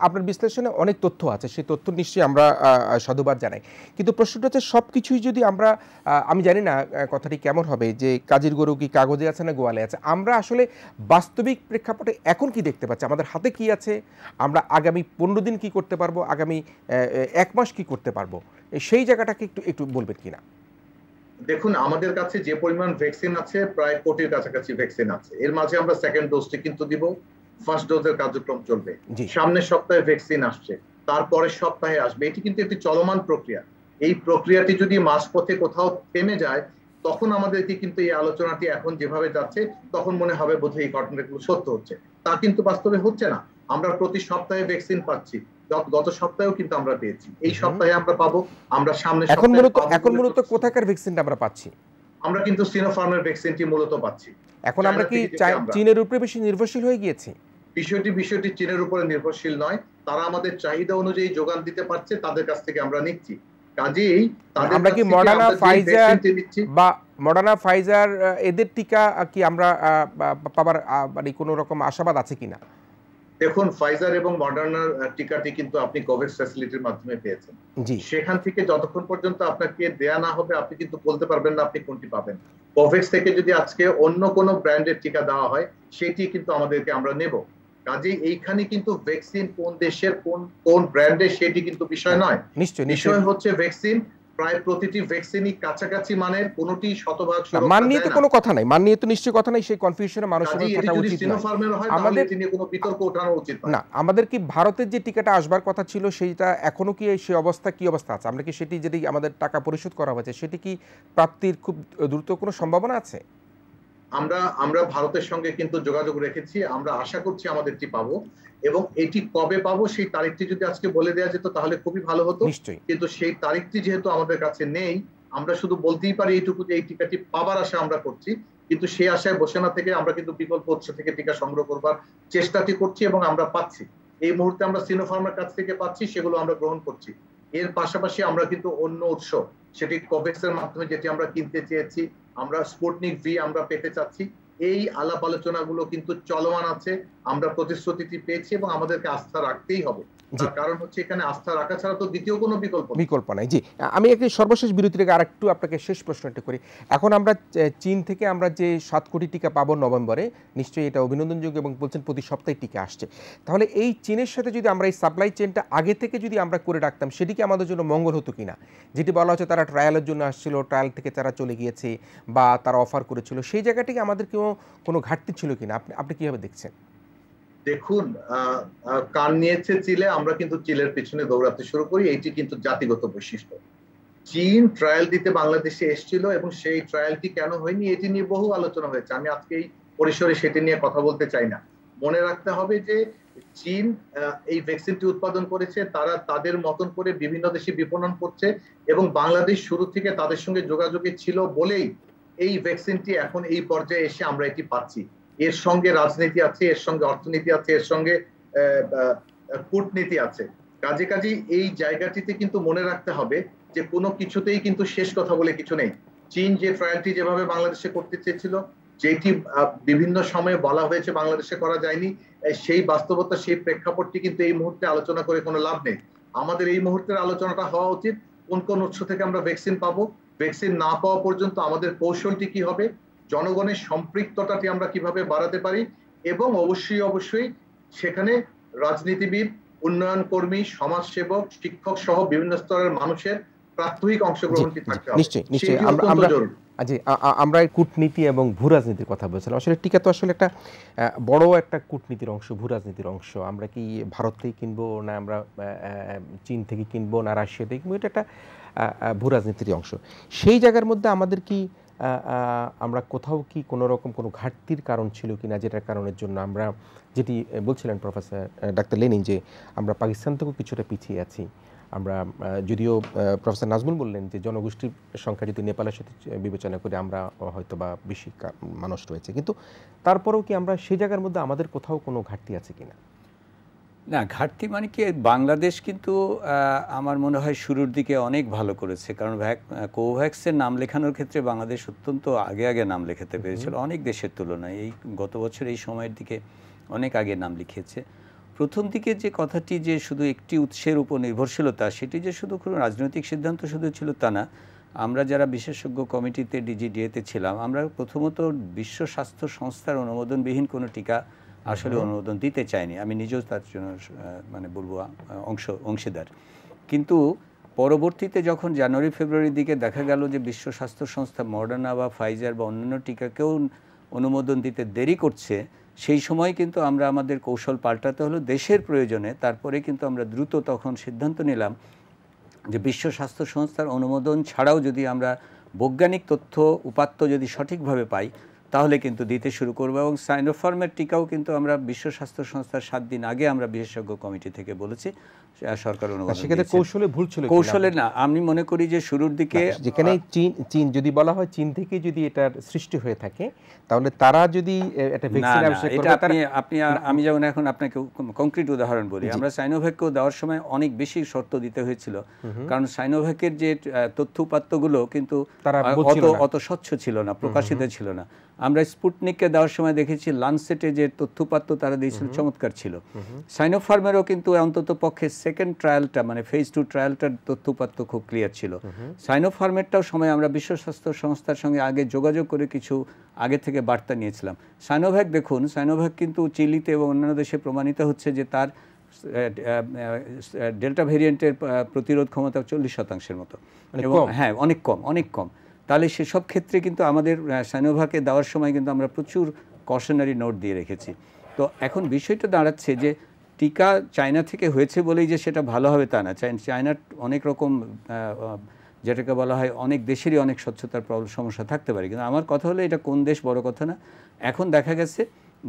S1: আপনার বিশ্লেষণে অনেক তথ্য আছে, সেই তথ্য নিশ্চয়ই আমরা সাধুবাদ জানাই। কিন্তু প্রশ্নটা হচ্ছে সবকিছুই যদি আমরা, আমি জানি না কথাটি কেমন হবে, যে কাজের গরু কি কাগজে আছে না গোয়ালে আছে, আমরা আসলে বাস্তবিক প্রেক্ষাপটে এখন কি দেখতে পাচ্ছি, আমাদের হাতে কি আছে, আমরা আগামী 15 দিন কি করতে পারবো, আগামী 1 মাস কি করতে পারবো, সেই জায়গাটাকে একটু বলবেন কিনা।
S10: দেখুন, আমাদের কাছে যে পরিমাণ ভ্যাকসিন আছে, প্রায় কোটির কাছাকাছি ভ্যাকসিন আছে। এর মাঝে আমরা সেকেন্ড ডোজটি কিন্তু দিব, ফার্স্ট ডোজের কার্যক্রম চলবে, সামনের সপ্তাহে ভ্যাকসিন আসছে, তারপরের সপ্তাহে আসবে। এটি কিন্তু একটি চলমান প্রক্রিয়া। এই প্রক্রিয়াটি যদি মাঝপথে কোথাও থেমে যায়, তখন আমাদেরকে কিন্তু এই আলোচনাটি এখন যেভাবে যাচ্ছে, তখন মনে হবে বোধহয় এই ঘটনাগুলো সত্য হচ্ছে। তা কিন্তু বাস্তবে হচ্ছে না। আমরা প্রতি সপ্তাহে ভ্যাকসিন পাচ্ছি, গত সপ্তাহেও কিন্তু আমরা পেয়েছি, এই সপ্তাহে আমরা পাবো, আমরা সামনে
S1: এখন মূলত কোথাকার ভ্যাকসিনটা আমরা পাচ্ছি?
S10: আমরা কিন্তু সিনোফার্মের ভ্যাকসিনটি মূলত পাচ্ছি।
S1: এখন আমরা কি চীনের উপরে বেশি নির্ভরশীল হয়ে গিয়েছি?
S10: বিষয়টি চীনের উপরে নির্ভরশীল নয়, তারা আমাদের চাহিদা অনুযায়ী যোগান দিতে পারছে, তাদের কাছ থেকে আমরা নিচ্ছি। কাজেই
S1: আমরা কি মডার্না ফাইজার এদের টিকা কি আমরা পাবার মানে কোনো রকম আশাবাদ আছে কিনা?
S10: দেখুন, ফাইজার এবং মডার্নার টিকাটি কিন্তু আপনি কোভ্যাক্স ফ্যাসিলিটির মাধ্যমে পেয়েছেন। সেখান থেকে যতক্ষণ পর্যন্ত আপনাকে দেয়া না হবে, আপনি কিন্তু বলতে পারবেন না আপনি কোনটি পাবেন। কোভ্যাক্স থেকে যদি আজকে অন্য কোনো ব্র্যান্ডের টিকা দেওয়া হয়, সেটি কিন্তু আমাদেরকে আমরা নেব। কাজেই এইখানে কিন্তু ভ্যাকসিন কোন দেশের কোন ব্র্যান্ডের সেটি কিন্তু বিষয় নয়। বিষয় হচ্ছে ভ্যাকসিন, প্রায় প্রতিটি ভ্যাকসিনই কাছাকাছি মানের, কোনটি শতভাগ সুরক্ষা।
S1: মান নিয়ে তো কোনো কথা নাই, মান নিয়ে তো নিশ্চয়ই কথা নাই, সেই কনফিউশনে মানুষের থাকা উচিত না।
S10: আমাদের নিয়ে কোনো বিতর্ক ওঠানো উচিত না।
S1: আমাদের কি ভারতের যে টিকাটা আসবার কথা ছিল, সেইটা এখনো কি সেই অবস্থা কি অবস্থা আছে? আমরা কি সেটি যদি আমাদের টাকা পরিশোধ করা হয়েছে, সেটি কি প্রাপ্তির খুব দ্রুত কোনো সম্ভাবনা আছে?
S10: আমরা ভারতের সঙ্গে কিন্তু যোগাযোগ রেখেছি, আমরা আশা করছি আমাদেরটি পাবো, এবং এটি কবে পাবো সেই তারিখটি যদি আজকে বলে দেওয়া যেত তাহলে খুবই ভালো হতো। কিন্তু সেই তারিখটি যেহেতু আমাদের কাছে নেই, আমরা শুধু বলতেই পারি এইটুকু যে এই টিকাটি পাবার আশা আমরা করছি, কিন্তু সেই আশায় বসে না থেকে আমরা কিন্তু বিকল্প উৎস থেকে টিকা সংগ্রহ করবার চেষ্টাটি করছি, এবং আমরা পাচ্ছি। এই মুহূর্তে আমরা সিনোফার্মের কাছ থেকে পাচ্ছি, সেগুলো আমরা গ্রহণ করছি। এর পাশাপাশি আমরা কিন্তু অন্য উৎস, সেটি কোভ্যাক্সের মাধ্যমে যেটি আমরা কিনতে চেয়েছি, আমরা স্পুটনিক ভি আমরা পেতে চাচ্ছি। এই আলাপ আলোচনাগুলো কিন্তু চলমান আছে, আমরা প্রতিশ্রুতিটি পেয়েছি এবং আমাদেরকে আস্থা রাখতেই হবে। তার কারণ হচ্ছে এখানে আস্থা রাখা ছাড়া তো দ্বিতীয় কোনো বিকল্প
S1: নাই। জি, আমি একটি সর্বশেষ বিরতি থেকে আরেকটু আপনাকে শেষ প্রশ্নটি করি। এখন আমরা চীন থেকে আমরা যে 7 কোটি টিকা পাবো নভেম্বরে, নিশ্চয়ই এটা অভিনন্দনযোগ্য, এবং বলছেন প্রতি সপ্তাহে টিকা আসছে। তাহলে এই চীনের সাথে যদি আমরা এই সাপ্লাই চেইনটা আগে থেকে যদি আমরা করে রাখতাম, সেটি কি আমাদের জন্য মঙ্গল হতো কিনা? যেটি বলা হচ্ছে তারা ট্রায়ালের জন্য আসছিল, ট্রায়াল থেকে তারা চলে গিয়েছে বা তারা অফার করেছিল, সেই জায়গাটিকে আমাদের কোনো ঘাটতি ছিল কিনা, আপনি কিভাবে দেখছেন?
S10: দেখুন, কান নিয়েছে চিলে, আমরা কিন্তু চিলের পিছনে দৌড়াতে শুরু করি, এইটি কিন্তু জাতিগত বৈশিষ্ট্য। চীন ট্রায়াল দিতে বাংলাদেশে এসেছিল, এবং সেই ট্রায়ালটি কেন হয়নি এটি নিয়ে বহু আলোচনা হয়েছে। আমি আজকে এই পরিসরে সেটি নিয়ে কথা বলতে চাই না। মনে রাখতে হবে যে চীন এই ভ্যাকসিনটি উৎপাদন করেছে, তারা তাদের মতন করে বিভিন্ন দেশে বিপণন করছে, এবং বাংলাদেশ শুরু থেকে তাদের সঙ্গে যোগাযোগে ছিল বলেই এই ভ্যাকসিনটি এখন এই পর্যায়ে এসে আমরা এটি পাচ্ছি। এর সঙ্গে রাজনীতি আছে, এর সঙ্গে অর্থনীতি আছে, এর সঙ্গে কূটনীতি আছে। কাজে এই জায়গাটিতে কিন্তু মনে রাখতে হবে যে কোনো কিছুতেই কিন্তু শেষ কথা বলে কিছু নেই। চীন যে ট্রায়ালটি যেভাবে বাংলাদেশে করতে চেয়েছিল, যেটি বিভিন্ন সময়ে বলা হয়েছে বাংলাদেশে করা যায়নি, সেই বাস্তবতা, সেই প্রেক্ষাপটটি কিন্তু এই মুহূর্তে আলোচনা করে কোনো লাভ নেই। আমাদের এই মুহূর্তের আলোচনাটা হওয়া উচিত কোন উৎস থেকে আমরা ভ্যাকসিন পাবো, ভ্যাকসিন না পাওয়া পর্যন্ত আমাদের কৌশলটি কি হবে, জনগণের সম্পৃক্ততাটি আমরা কিভাবে বাড়াতে পারি, এবং অবশ্যই সেখানে রাজনীতিবিদ, উন্নয়ন কর্মী, সমাজসেবক, শিক্ষক সহ বিভিন্ন স্তরের মানুষের প্রাত্যহিক অংশগ্রহণটি থাকতে হবে।
S1: নিশ্চয়ই আমরা কূটনীতি এবং ভূ রাজনীতির কথা বলছিলাম। আসলে টিকা তো আসলে একটা বড় একটা কূটনীতির অংশ, ভূ রাজনীতির অংশ। আমরা কি ভারত থেকে কিনবো, না আমরা চীন থেকে কিনবো, না রাশিয়া থেকে কিনবো, এটা একটা ভূ রাজনীতির অংশ। সেই জায়গার মধ্যে আমাদের কি আমরা কোথাও কি কোনো রকম কোনো ঘাটতির কারণ ছিল কিনা, যেটার কারণের জন্য আমরা, যেটি বলছিলেন প্রফেসর ডাক্তার লেনিন, যে আমরা পাকিস্তান থেকেও কিছুটা পিছিয়ে আছি, আমরা যদিও প্রফেসর নাজমুল বললেন যে জনগোষ্ঠীর সংখ্যা যদি নেপালের সাথে বিবেচনা করে আমরা হয়তো বা বেশি মানুষ রয়েছে, কিন্তু তারপরেও কি আমরা সেই জায়গার মধ্যে আমাদের কোথাও কোনো ঘাটতি আছে কিনা?
S2: না, ঘাটতি মানে কি, বাংলাদেশ কিন্তু আমার মনে হয় শুরুর দিকে অনেক ভালো করেছে, কারণ কোভ্যাক্সের নাম লেখানোর ক্ষেত্রে বাংলাদেশ অত্যন্ত আগে নাম লেখাতে পেরেছিল অনেক দেশের তুলনায়। এই গত বছর এই সময়ের দিকে অনেক আগে নাম লিখিয়েছে। প্রথম দিকে যে কথাটি যে শুধু একটি উৎসের উপর নির্ভরশীলতা, সেটি যে শুধু কোনো রাজনৈতিক সিদ্ধান্ত শুধু ছিল তা না। আমরা যারা বিশেষজ্ঞ কমিটিতে ডিজিডিএতে ছিলাম, আমরা প্রথমত বিশ্ব স্বাস্থ্য সংস্থার অনুমোদনবিহীন কোনো টিকা আসলে অনুমোদন দিতে চাইনি। আমি নিজেও তার জন্য মানে বলবো অংশীদার। কিন্তু পরবর্তীতে যখন জানুয়ারি ফেব্রুয়ারির দিকে দেখা গেল যে বিশ্ব স্বাস্থ্য সংস্থা মডার্না বা ফাইজার বা অন্যান্য টিকাকেও অনুমোদন দিতে দেরি করছে, সেই সময় কিন্তু আমরা আমাদের কৌশল পাল্টাতে হলো দেশের প্রয়োজনে। তারপরে কিন্তু আমরা দ্রুত তখন সিদ্ধান্ত নিলাম যে বিশ্ব স্বাস্থ্য সংস্থার অনুমোদন ছাড়াও যদি আমরা বৈজ্ঞানিক তথ্য উপাত্ত যদি সঠিকভাবে পাই তাহলে কিন্তু দিতে শুরু করবো। এবং সাইনোফার্মের টিকাও কিন্তু আমরা বিশ্ব স্বাস্থ্য সংস্থার 7 দিন আগে আমরা বিশেষজ্ঞ কমিটি থেকে বলেছি সরকার অনুমোদন দিয়েছে।
S1: কৌশলে ভুল ছিল,
S2: কৌশলে না, আমি মনে করি যে শুরুর দিকে
S1: যেখানে চীন যদি বলা হয়, চীন থেকে যদি এটার সৃষ্টি হয়ে থাকে তাহলে তারা যদি এটা ভ্যাকসিন আবিষ্কার করে,
S2: আমি যেমন এখন আপনাকে কংক্রিট উদাহরণ বলি, আমরা সাইনোভ্যাককেও দেওয়ার সময় অনেক বেশি শর্ত দিতে হয়েছিল, কারণ সাইনোভ্যাকের যে তথ্য উপাত্তগুলো কিন্তু অত স্বচ্ছ ছিল না, প্রকাশিত ছিল না। আমরা স্পুটনিককে দেওয়ার সময় দেখেছি লানসেটে যে তথ্যপাত্র তারা দিয়েছিল চমৎকার ছিল। সাইনোফার্মেরও কিন্তু অন্তত পক্ষে সেকেন্ড ট্রায়ালটা মানে ফেজ 2 ট্রায়ালটার তথ্যপাত্র খুব ক্লিয়ার ছিল। সাইনোফার্মেরটাও সময় আমরা বিশ্ব স্বাস্থ্য সংস্থার সঙ্গে আগে যোগাযোগ করে কিছু আগে থেকে বার্তা নিয়েছিলাম। সাইনোভ্যাক দেখুন, সাইনোভ্যাক কিন্তু চিলিতে এবং অন্যান্য দেশে প্রমাণিত হচ্ছে যে তার ডেল্টা ভেরিয়েন্টের প্রতিরোধ ক্ষমতা 40% মতো, এবং হ্যাঁ অনেক কম। তাহলে সেসব ক্ষেত্রে কিন্তু আমাদের সাইনোভাকে দেওয়ার সময় কিন্তু আমরা প্রচুর কশনারি নোট দিয়ে রেখেছি। তো এখন বিষয়টা দাঁড়াচ্ছে যে টিকা চায়না থেকে হয়েছে বলেই যে সেটা ভালো হবে তা না। চায়নার অনেক রকম যেটাকে বলা হয় অনেক দেশেরই অনেক স্বচ্ছতার সমস্যা থাকতে পারে, কিন্তু আমার কথা হলো এটা কোন দেশ বড় কথা না। এখন দেখা গেছে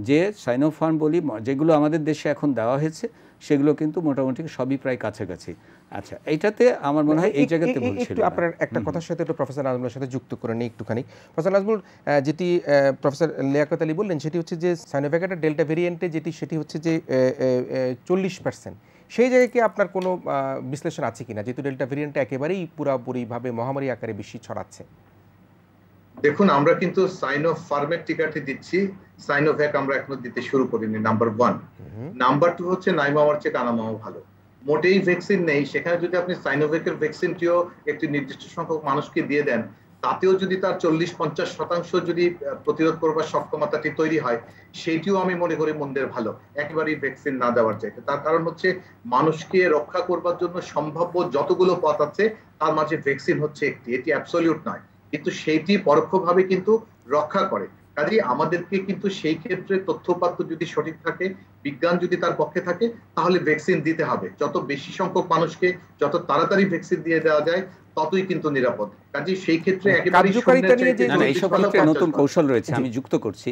S2: যে সাইনোফার্ম বলি যেগুলো আমাদের দেশে এখন দেওয়া হয়েছে সেগুলো কিন্তু মোটামুটি সবই প্রায় কাছাকাছি। আচ্ছা, এইটাতে আমার মনে হয় এই জায়গাতে ভুল ছিল।
S1: আপনার একটা কথার সাথে একটু প্রফেসর নাজমুলের সাথে যুক্ত করে নিই একটুখানি। প্রফেসর নাজমুল, যেটি প্রফেসর লিয়াকত আলী বললেন সেটি হচ্ছে যে সাইনোভ্যাকের ডেল্টা ভেরিয়েন্টে সেটি হচ্ছে যে 40%, সেই জায়গায় কি আপনার কোনো বিশ্লেষণ আছে কিনা, যেহেতু ডেল্টা ভেরিয়েন্টটা একেবারেই পুরোপুরিভাবে মহামারী আকারে বেশি ছড়াচ্ছে?
S10: দেখুন, আমরা কিন্তু সাইনোফার্মের টিকাটি দিচ্ছি, সাইনোভ্যাক আমরা এখনো দিতে শুরু করিনি, নাম্বার 1। নাম্বার 2 হচ্ছে নাইমামার চেয়ে কানামামা ভালো, মোটেই ভ্যাকসিন নেই। সেখানে যদি আপনি সাইনোভ্যাকের ভ্যাকসিনটিও একটি নির্দিষ্ট সংখ্যক মানুষকে দিয়ে দেন, তাতেও যদি তার 40-50% যদি প্রতিরোধ করবার সক্ষমতাটি তৈরি হয়, সেইটিও আমি মনে করি মন্দের ভালো, একেবারেই ভ্যাকসিন না দেওয়ার চাইতে। তার কারণ হচ্ছে মানুষকে রক্ষা করবার জন্য সম্ভাব্য যতগুলো পথ আছে তার মাঝে ভ্যাকসিন হচ্ছে একটি, এটি অ্যাবসলিউট নয়, কিন্তু সেইটি পরোক্ষভাবে কিন্তু রক্ষা করে। কাজেই আমাদেরকে কিন্তু সেই ক্ষেত্রে তথ্যপাত্র যদি সঠিক থাকে, বিজ্ঞান যদি তার পক্ষে থাকে, তাহলে ভ্যাকসিন দিতে হবে। যত বেশি সংখ্যক মানুষকে যত তাড়াতাড়ি ভ্যাকসিন দিয়ে দেওয়া যায় ততই কিন্তু নিরাপদ। কাজেই সেই ক্ষেত্রে একেবারে
S2: এইসব ক্ষেত্রে নতুন কৌশল রয়েছে, আমি যুক্ত করছি।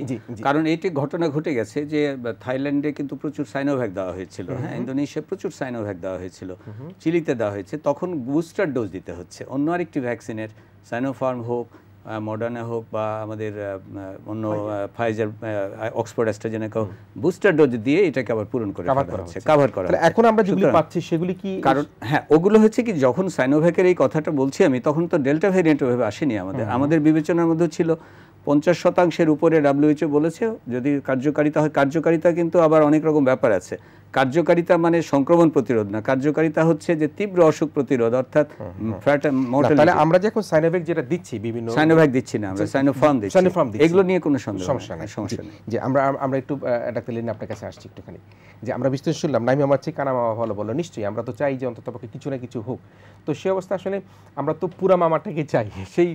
S2: কারণ এইটি ঘটনা ঘটে গেছে যে থাইল্যান্ডে কিন্তু প্রচুর সাইনোভ্যাক দেওয়া হয়েছিল, হ্যাঁ, ইন্দোনেশিয়ায় প্রচুর সাইনোভ্যাক দেওয়া হয়েছিল, চিলিতে দেওয়া হয়েছে, তখন বুস্টার ডোজ দিতে হচ্ছে অন্য আরেকটি ভ্যাকসিনের, সাইনোফার্ম হোক, মডার্না হোক বা আমাদের অন্য Pfizer, Oxford AstraZeneca, booster dose দিয়ে এটাকে আবার পূরণ করে কভার করা হচ্ছে।
S1: এখন আমরা যেগুলো পাচ্ছি সেগুলি কি,
S2: কারণ হ্যাঁ ওগুলো হচ্ছে কি, যখন সাইনোভ্যাকের এই কথাটা বলছি আমি, তখন তো ডেল্টা ভেরিয়েন্ট ওইভাবে আসেনি আমাদের বিবেচনার মধ্যে ছিল। 50% উপরে WHO বলেছে যদি কার্যকারিতা হয়, কার্যকারিতা কিন্তু আবার অনেক রকম ব্যাপার আছে। কার্যকারিতা মানে সংক্রমণ প্রতিরোধ না, কার্যকারিতা হচ্ছে যে তীব্র অসুখ প্রতিরোধ, অর্থাৎ
S1: তাহলে আমরা যখন সাইনোভ্যাক যেটা দিচ্ছি, বিভিন্ন
S2: সাইনোভ্যাক দিচ্ছি না, আমরা সাইনোফার্ম দিচ্ছি, এগুলো নিয়ে কোনো সমস্যা নেই।
S1: যে আমরা একটু ডাক্তার লিন আপনার কাছে আসছি একটুখানি, যে আমরা বিস্তারিত শুনলাম নাইমামার চেয়ে কানামামা ভালো বলো, নিশ্চয়ই আমরা তো চাই যে অন্ততপক্ষে কিছু না কিছু হোক। তো সেই অবস্থা আসলে আমরা তো পুরা মামাটাকে চাই, সেই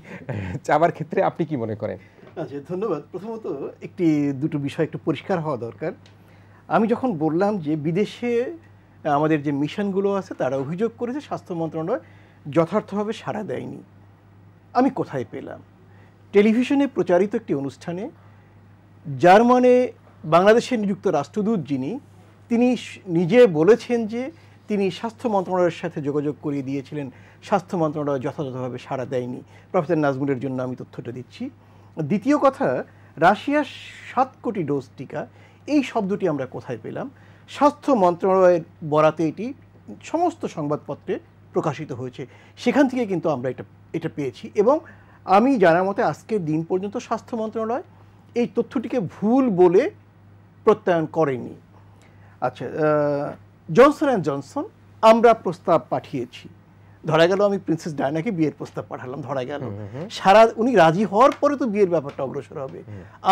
S1: চাবার ক্ষেত্রে আপনি কি মনে করেন?
S3: আচ্ছা, ধন্যবাদ। প্রথমত দুটো বিষয় একটু পরিষ্কার হওয়া দরকার। আমি যখন বললাম যে বিদেশে আমাদের যে মিশনগুলো আছে তারা অভিযোগ করেছে স্বাস্থ্য মন্ত্রণালয় যথার্থভাবে সাড়া দেয়নি, আমি কোথায় পেলাম? টেলিভিশনে প্রচারিত একটি অনুষ্ঠানে জার্মানে বাংলাদেশে নিযুক্ত রাষ্ট্রদূত তিনি নিজে বলেছেন যে তিনি স্বাস্থ্য মন্ত্রণালয়ের সাথে যোগাযোগ করিয়ে দিয়েছিলেন, স্বাস্থ্য মন্ত্রণালয় যথাযথভাবে সাড়া দেয়নি। প্রফেসর নাজমুলের জন্য আমি তথ্যটা দিচ্ছি। দ্বিতীয় কথা, রাশিয়ার 7 কোটি ডোজ টিকা, এই শব্দটি আমরা কোথায় পেলাম? স্বাস্থ্য মন্ত্রণালয়ের বরাতে এটি সমস্ত সংবাদপত্রে প্রকাশিত হয়েছে, সেখান থেকে কিন্তু আমরা এটা পেয়েছি। এবং আমি জানার মতে আজকের দিন পর্যন্ত স্বাস্থ্য মন্ত্রণালয় এই তথ্যটিকে ভুল বলে প্রত্যয়ন করেনি। আচ্ছা, জনসন অ্যান্ড জনসন আমরা প্রস্তাব পাঠিয়েছি, ধরা গেল আমি প্রিন্সেস ডায়নাকে বিয়ের প্রস্তাব পাঠালাম, ধরা গেল উনি রাজি হওয়ার পরে তো বিয়ের ব্যাপারটা অগ্রসর হবে।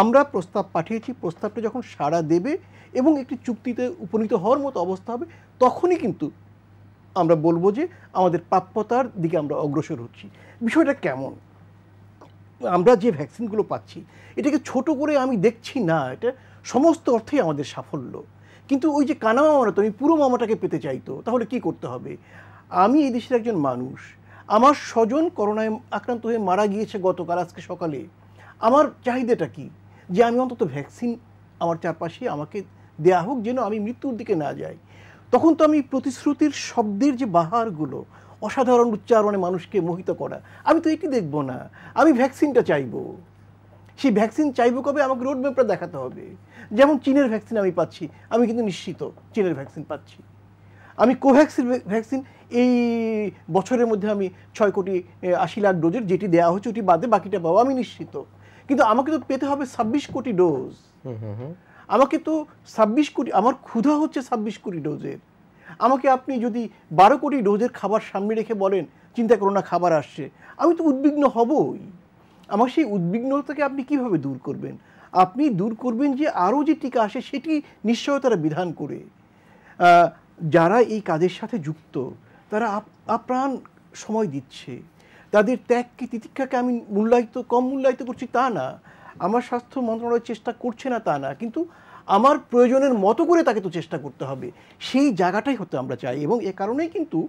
S3: আমরা প্রস্তাব পাঠিয়েছি, প্রস্তাবটা যখন সাড়া দেবে এবং একটি চুক্তিতে উপনীত হওয়ার মতো অবস্থা হবে, তখনই কিন্তু আমরা বলবো যে আমাদের প্রাপ্যতার দিকে আমরা অগ্রসর হচ্ছি। বিষয়টা কেমন? আমরা যে ভ্যাকসিনগুলো পাচ্ছি এটাকে ছোট করে আমি দেখছি না, এটা সমস্ত অর্থেই আমাদের সাফল্য। কিন্তু ওই যে কানা মামারা তো আমি পুরো মামাটাকে পেতে চাইতো, তাহলে কি করতে হবে? আমি এই দেশের একজন মানুষ, আমার স্বজন করোনায় আক্রান্ত হয়ে মারা গিয়েছে গতকাল, আজকে সকালে। আমার চাহিদাটা কি? যে আমি অন্তত ভ্যাকসিন আমার চারপাশে আমাকে দেয়া হোক, যেন আমি মৃত্যুর দিকে না যাই। তখন তো আমি প্রতিশ্রুতির শব্দের যে বাহারগুলো, অসাধারণ উচ্চারণে মানুষকে মোহিত করা, আমি তো এটি দেখব না। আমি ভ্যাকসিনটা চাইবো। সেই ভ্যাকসিন চাইবো কবে? আমাকে রোডম্যাপটা দেখাতে হবে। যেমন চীনের ভ্যাকসিন আমি পাচ্ছি, আমি কিন্তু নিশ্চিত চীনের ভ্যাকসিন পাচ্ছি। আমি কোভ্যাক্সিন ভ্যাকসিন এই বছরের মধ্যে আমি 6,80,00,000 ডোজের যেটি দেওয়া হচ্ছে ওটি বাদে বাকিটা পাবো, আমি নিশ্চিত। কিন্তু আমাকে তো পেতে হবে 26 কোটি ডোজ। আমাকে তো 26 কোটি, আমার ক্ষুধা হচ্ছে 26 কোটি ডোজের। আমাকে আপনি যদি 12 কোটি ডোজের খাবার সামনে রেখে বলেন চিন্তা করো না খাবার আসছে, আমি তো উদ্বিগ্ন হবই। আমার সেই উদ্বিগ্নতাকে আপনি কিভাবে দূর করবেন? আপনি দূর করবেন যে আরও যে টিকা আসে সেটি নিশ্চয়তারা বিধান করে। যারা এই কাজের সাথে যুক্ত তারা আপ্রাণ সময় দিচ্ছে, তাদের ত্যাগকে তিতিক্ষাকে আমি কম মূল্যায়িত করছি তা না, আমার স্বাস্থ্য মন্ত্রণালয় চেষ্টা করছে না তা না, কিন্তু আমার প্রয়োজনের মতো করে তাকে তো চেষ্টা করতে হবে, সেই জায়গাটাই হতে আমরা চাই। এবং এ কারণেই কিন্তু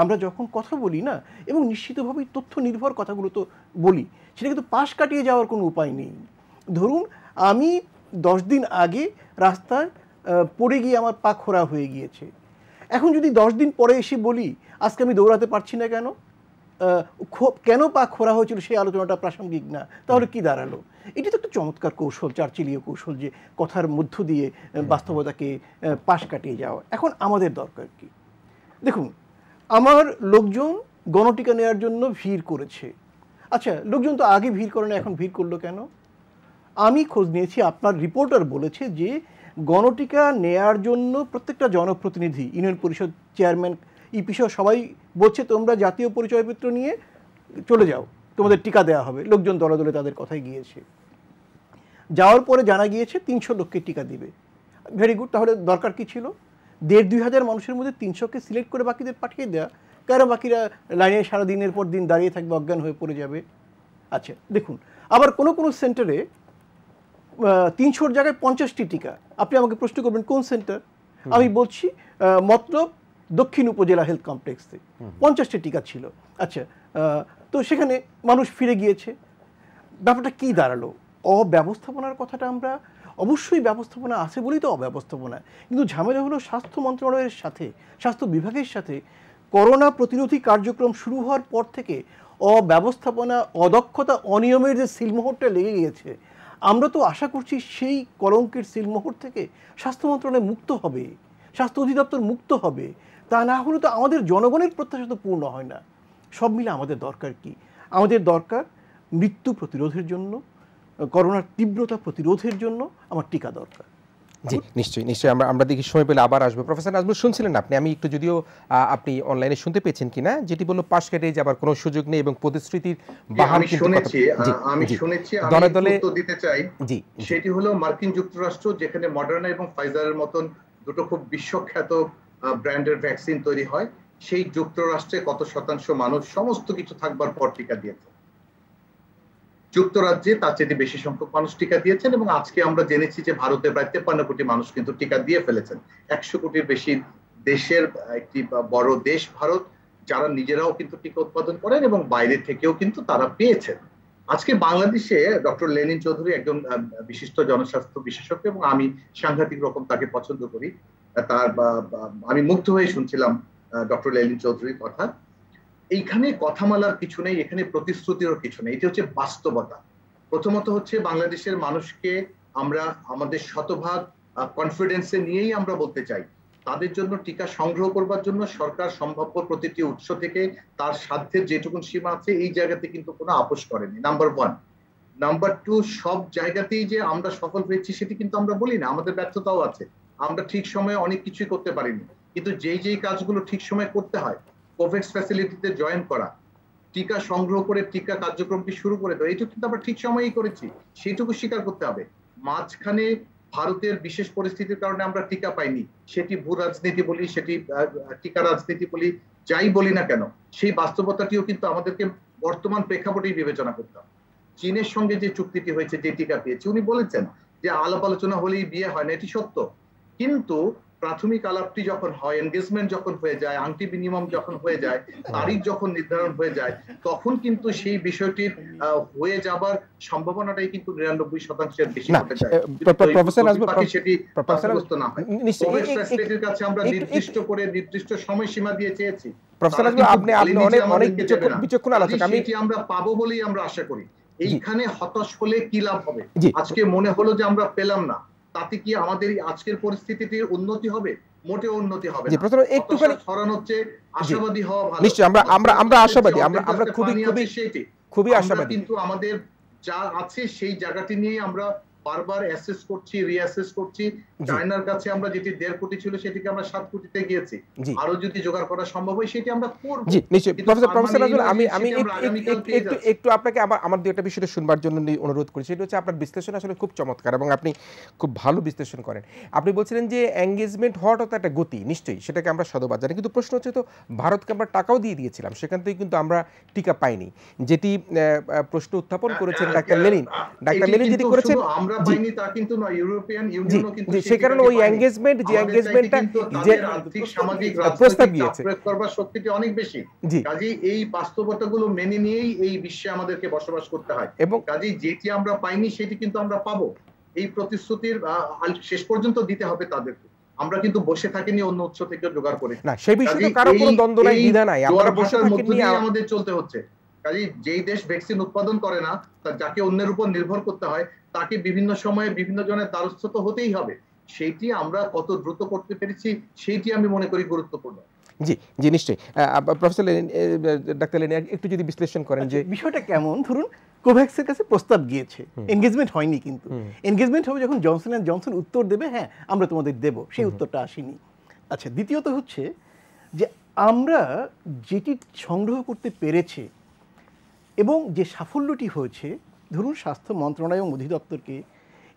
S3: আমরা যখন কথা বলি না, এবং নিশ্চিতভাবেই তথ্য নির্ভর কথাগুলো তো বলি, সেটা কিন্তু পাশ কাটিয়ে যাওয়ার কোনো উপায় নেই। ধরুন আমি 10 দিন আগে রাস্তায় পড়ে গিয়ে আমার পা খোড়া হয়ে গিয়েছে, এখন যদি 10 দিন পরে এসে বলি আজকে আমি দৌড়াতে পারছি না, কেন পা খোড়া হয়েছিল সেই আলোচনাটা প্রাসঙ্গিক না, তাহলে কি দাঁড়ালো? এটি তো একটা চমৎকার কৌশল, চার্চিলীয় কৌশল, যে কথার মধ্য দিয়ে বাস্তবতাকে পাশ কাটিয়ে যাওয়া। এখন আমাদের দরকার কি? দেখুন, আমার লোকজন গণটিকা নেওয়ার জন্য ভিড় করেছে। আচ্ছা, লোকজন তো আগে ভিড় করে না, এখন ভিড় করলো কেন? আমি খোঁজ নিয়েছি, আপনার রিপোর্টার বলেছে যে গণটিকা নেয়ার জন্য প্রত্যেকটা জনপ্রতিনিধি, ইউনিয়ন পরিষদ চেয়ারম্যান, ইপি সহ সবাই বলছে তোমরা জাতীয় পরিচয়পত্র নিয়ে চলে যাও, তোমাদের টিকা দেওয়া হবে। লোকজন দলে দলে তাদের কথাই গিয়েছে। যাওয়ার পরে জানা গিয়েছে 300 লোককে টিকা দিবে। ভেরি গুড, তাহলে দরকার কি ছিল? 1,5-2 হাজার মানুষের মধ্যে 300কে সিলেক্ট করে বাকিদের পাঠিয়ে দেওয়া, কারণ বাকিরা লাইনে সারা দিনের পর দিন দাঁড়িয়ে থাকবে, অজ্ঞান হয়ে পড়ে যাবে। আচ্ছা দেখুন, আবার কোনো কোনো সেন্টারে 300-র জায়গায় 50টি টিকা। আপনি আমাকে প্রশ্ন করবেন কোন সেন্টার? আমি বলছি মতলব দক্ষিণ উপজেলা হেলথ কমপ্লেক্সে 50টি টিকা ছিল। আচ্ছা, তো সেখানে মানুষ ফিরে গিয়েছে। ব্যাপারটা কি দাঁড়ালো? অব্যবস্থাপনার কথাটা আমরা, অবশ্যই ব্যবস্থাপনা আছে বলেই তো অব্যবস্থাপনা, কিন্তু ঝামেলা হলো স্বাস্থ্য মন্ত্রণালয়ের সাথে, স্বাস্থ্য বিভাগের সাথে করোনা প্রতিরোধী কার্যক্রম শুরু হওয়ার পর থেকে অব্যবস্থাপনা, অদক্ষতা, অনিয়মের যে সিলমোহরটা লেগে গিয়েছে, আমরা তো আশা করছি সেই কলঙ্কের সিলমোহর থেকে স্বাস্থ্য মন্ত্রণালয় মুক্ত হবে, স্বাস্থ্য অধিদপ্তর মুক্ত হবে। তা না হলে তো আমাদের জনগণের প্রত্যাশা তো পূর্ণ হয় না। সব মিলে আমাদের দরকার কি? আমাদের দরকার মৃত্যু প্রতিরোধের জন্য, করোনার তীব্রতা প্রতিরোধের জন্য আমার টিকা দরকার।
S1: জি নিশ্চয়ই নিশ্চয়ই, আমরা দেখি সময় পেলে আবার আসবো। প্রফেসর নাজমুল শুনছিলেন আপনি, আমি একটু যদিও আপনি অনলাইনে শুনতে পেয়েছেন কিনা, যেটি বললো পাশ কেটে যাবার কোনো সুযোগ নেই এবং প্রতিশ্রুতির বাহার কিন্তু
S10: আমি শুনেছি,
S1: দলে দলে
S10: দিতে চাই।
S1: জি,
S10: সেটি হলো মার্কিন যুক্তরাষ্ট্র, যেখানে মডার্না এবং ফাইজারের মতন দুটো খুব বিশ্বখ্যাত ব্র্যান্ডের ভ্যাকসিন তৈরি হয়, সেই যুক্তরাষ্ট্রে কত শতাংশ মানুষ সমস্ত কিছু থাকবার পর টিকা দিয়েছে। যুক্তরাজ্যে তার চেয়ে বেশি সংখ্যক মানুষ টিকা দিয়েছেন, এবং আজকে আমরা জেনেছি যে ভারতে প্রায় 53 কোটি মানুষ কিন্তু টিকা দিয়ে ফেলেছেন। 100 কোটির বেশি দেশের একটি বড় দেশ ভারত, যারা নিজেরাও কিন্তু টিকা উৎপাদন করেন এবং বাইরে থেকেও কিন্তু তারা পেয়েছেন। আজকে বাংলাদেশে ডক্টর লেনিন চৌধুরী একজন বিশিষ্ট জনস্বাস্থ্য বিশেষজ্ঞ, এবং আমি সাংঘাতিক রকম তাকে পছন্দ করি। তার আমি মুগ্ধ হয়ে শুনছিলাম ডক্টর লেলিন চৌধুরীর কথা, এইখানে কথামালার কিছু নেই, এখানে প্রতিশ্রুতিরও কিছু নেই, এটা হচ্ছে বাস্তবতা। প্রথমত হচ্ছে বাংলাদেশের মানুষকে আমরা আমাদের শতভাগ কনফিডেন্সে নিয়েই আমরা বলতে চাই, তাদের জন্য টিকা সংগ্রহ করবার জন্য সরকার সম্ভাব্য প্রতিটি উৎস থেকে তার সাধ্যের যেটুকুন সীমা আছে এই জায়গাতে কিন্তু কোনো আপোষ করেনি, নাম্বার 1। নাম্বার 2, সব জায়গাতেই যে আমরা সফল হয়েছি সেটি কিন্তু আমরা বলি না, আমাদের ব্যর্থতাও আছে, আমরা ঠিক সময়ে অনেক কিছুই করতে পারিনি। কিন্তু যেই কাজগুলো ঠিক সময় করতে হয়, কোভ্যাক্স ফ্যাসিলিটিতে জয়েন করা, টিকা সংগ্রহ করে টিকা কার্যক্রমটি শুরু করে দেওয়া, এটুকু কিন্তু আমরা ঠিক সময়েই করেছি, সেইটুকু স্বীকার করতে হবে। মাঝখানে ভারতের বিশেষ পরিস্থিতির কারণে আমরা টিকা পাইনি, সেটি ভূ রাজনীতি বলি, সেটি টিকা রাজনীতি বলি, যাই বলি না কেন, সেই বাস্তবতাটিও কিন্তু আমাদেরকে বর্তমান প্রেক্ষাপটেই বিবেচনা করতে হবে। চীনের সঙ্গে যে চুক্তিটি হয়েছে, যে টিকা পেয়েছে, উনি বলেছেন যে আলাপ আলোচনা হলেই বিয়ে হয় না, এটি সত্য। কিন্তু প্রাথমিক আলাপটি যখন হয়, এনগেজমেন্ট যখন হয়ে যায়, আংটি বিনিময় যখন হয়ে যায়, তারিখ যখন নির্ধারণ হয়ে যায়, তখন কিন্তু সেই বিষয়টির হয়ে যাবার সম্ভাবনাটাই কিন্তু 99% বেশি হতে যায়। সেটি বাস্তবস্থ না হয়। কোভ্যাক্স ফ্যাসিলিটির কাছে আমরা নির্দিষ্ট করে নির্দিষ্ট সময়সীমা দিয়ে চেয়েছি,
S1: আপনি অনেক বিচক্ষণ আলোচক,
S10: সেটি আমরা পাবো বলেই আমরা আশা করি। এইখানে হতাশ হলে কি লাভ হবে? আজকে মনে হলো যে আমরা পেলাম না, তাতে কি আমাদের আজকের পরিস্থিতিটির উন্নতি হবে? মোটেও উন্নতি হবে না। একটুখানি ছড়ানো হচ্ছে, আশাবাদী হওয়া ভালো।
S1: নিশ্চয়ই আমরা আশাবাদী, আমরা খুবই আশাবাদী,
S10: কিন্তু আমাদের যা আছে সেই জায়গাটি নিয়ে আমরা বারবার অ্যাসেস করছি, রিঅ্যাসেস করছি। চায়নার কাছে আমরা যেটি 1.5 কোটি ছিল সেটিকে আমরা 7 কোটিতে গিয়েছি, আরো যদি জোগাড় করা সম্ভব হয় সেটি আমরা করব।
S1: জি নিশ্চয়ই। প্রফেসর রাজুল, আমি একটু আপনাকে আমার দুইটা বিষয় শুনবার জন্য অনুরোধ করি। সেটা হচ্ছে আপনার বিশ্লেষণ আসলে খুব চমৎকার এবং আপনি খুব ভালো বিশ্লেষণ করেন। আপনি বলছিলেন যে এঙ্গেজমেন্ট হওয়াটা তো একটা গতি, নিশ্চয়ই সেটাকে আমরা সাধুবাদ জানি, কিন্তু প্রশ্ন হচ্ছে তো ভারতকে আমরা টাকাও দিয়ে দিয়েছিলাম, সেখান থেকে কিন্তু আমরা টিকা পাইনি, যেটি প্রশ্ন উত্থাপন করেছেন ডাক্তার লেনিন যেটি করেছেন,
S10: আমরা পাইনি তা কিন্তু নয়, ইউরোপিয়ান ইউনিয়নও কিন্তু
S1: সেই কারণে ওই এঙ্গেজমেন্ট, যে এঙ্গেজমেন্টটা যে
S10: আর্থিক সামাজিক
S1: প্রস্তাব দিয়েছে
S10: প্রয়োগ করবার শক্তিটি অনেক বেশি। কাজেই এই বাস্তবতাগুলো মেনে নিয়েই এই বিশ্বে আমাদেরকে বসবাস করতে হয়, এবং কাজেই যেটি আমরা পাইনি সেটি কিন্তু আমরা পাবো। এই প্রতিশ্রুতির শেষ পর্যন্ত দিতে হবে তাদেরকে। আমরা কিন্তু বসে থাকিনি অন্য উৎস থেকে জোগাড় করে না,
S1: সেই বিষয়ে কারো কোনো দ্বন্দ্ব নাই, দ্বিধা নাই, আমরা বসে থাকিনি,
S10: আমাদের চলতে হচ্ছে। কাজেই যেই দেশ ভ্যাকসিন উৎপাদন করে না, যাকে অন্যের উপর নির্ভর করতে হয়, তাকে বিভিন্ন সময়ে বিভিন্ন জনের দ্বারস্থ হতেই হবে। সেইটি আমরা কত দ্রুত করতে পেরেছি সেইটি আমি মনে করি গুরুত্বপূর্ণ।
S1: জি জি নিশ্চয়ই। প্রফেসর ডাক্তার লেনিন একটু যদি বিশ্লেষণ করেন যে
S3: বিষয়টা কেমন। ধরুন কোভ্যাক্সের কাছে প্রস্তাব গিয়েছে, এনগেজমেন্ট হয়নি, কিন্তু এনগেজমেন্ট হবে যখন জনসন এন্ড জনসন উত্তর দেবে হ্যাঁ আমরা তোমাদের দেব, সেই উত্তরটা আসেনি। আচ্ছা, দ্বিতীয়ত হচ্ছে যে আমরা যেটি সংগ্রহ করতে পেরেছে এবং যে সাফল্যটি হয়েছে, ধরুন স্বাস্থ্য মন্ত্রণালয় এবং অধিদপ্তরকে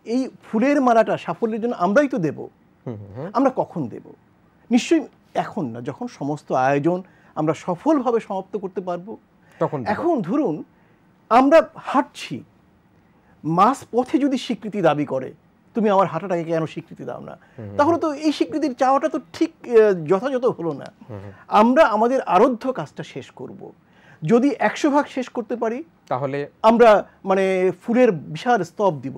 S3: এই ফুলের মালাটা সাফল্যের জন্য আমরাই তো দেব। আমরা কখন দেব? নিশ্চয়ই এখন না, যখন সমস্ত আয়োজন আমরা সফলভাবে সমাপ্ত করতে পারবো তখন। এখন ধরুন আমরা হাঁটছি, মাস পথে যদি স্বীকৃতি দাবি করে, তুমি আমার হাঁটাটাকে কেন স্বীকৃতি দাও না, তাহলে তো এই স্বীকৃতির চাওয়াটা তো ঠিক যথাযথ হলো না। আমরা আমাদের আরাধ্য কাজটা শেষ করব। যদি 100 ভাগ শেষ করতে পারি তাহলে আমরা মানে ফুলের বিশাল স্তব দিব।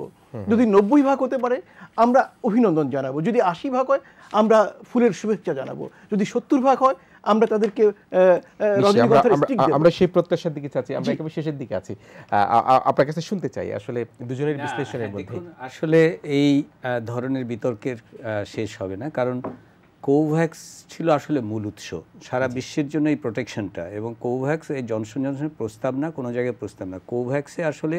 S3: যদি 90 ভাগ হতে পারে আমরা অভিনন্দন জানাবো। যদি 80 ভাগ হয় আমরা ফুলের শুভেচ্ছা জানাবো। যদি 70 ভাগ হয় আমরা তাদেরকে
S1: আমরা সেই প্রত্যাশার দিকে চাচ্ছি। আমরা একেবারে শেষের দিকে আছি, আপনার কাছে শুনতে চাই আসলে দুজনের বিশ্লেষণের মধ্যে।
S2: আসলে এই ধরনের বিতর্কের শেষ হবে না, কারণ কোভ্যাক্স ছিল আসলে মূল উৎস সারা বিশ্বের জন্য এই প্রোটেকশনটা, এবং কোভ্যাক্স এই জনসন জনসনের প্রস্তাব না, কোনো জায়গায় প্রস্তাব না। কোভ্যাক্সে আসলে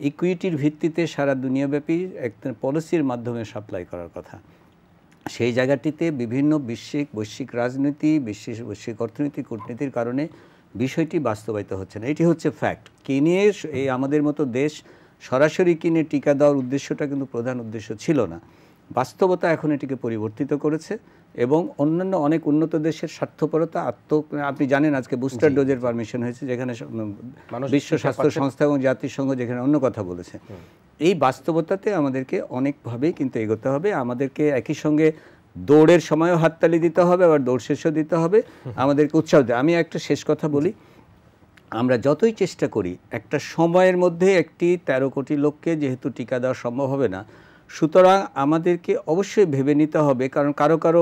S2: ইকুইটির ভিত্তিতে সারা দুনিয়াব্যাপী একটা পলিসির মাধ্যমে সাপ্লাই করার কথা। সেই জায়গাটিতে বিভিন্ন বৈশ্বিক রাজনীতি, বৈশ্বিক অর্থনীতি, কূটনীতির কারণে বিষয়টি বাস্তবায়িত হচ্ছে না। এটি হচ্ছে ফ্যাক্ট। কিনে এই আমাদের মতো দেশ সরাসরি কিনে টিকা দেওয়ার উদ্দেশ্যটা কিন্তু প্রধান উদ্দেশ্য ছিল না। বাস্তবতা এখন এটিকে পরিবর্তিত করেছে, এবং অন্যান্য অনেক উন্নত দেশের স্বার্থপরতা আপনি জানেন আজকে বুস্টার ডোজের পারমিশন হয়েছে, যেখানে বিশ্ব স্বাস্থ্য সংস্থা এবং জাতিসংঘ যেখানে অন্য কথা বলেছে। এই বাস্তবতাতে আমাদেরকে অনেকভাবেই কিন্তু এগোতে হবে। আমাদেরকে একই সঙ্গে দৌড়ের সময়ও হাততালি দিতে হবে, আবার দৌড় শেষও দিতে হবে, আমাদেরকে উৎসাহ দিতে। আমি একটা শেষ কথা বলি, আমরা যতই চেষ্টা করি একটা সময়ের মধ্যে একটি 13 কোটি লোককে যেহেতু টিকা দেওয়া সম্ভব হবে না, সুতরাং আমাদেরকে অবশ্যই ভেবে নিতে হবে, কারণ কারো কারো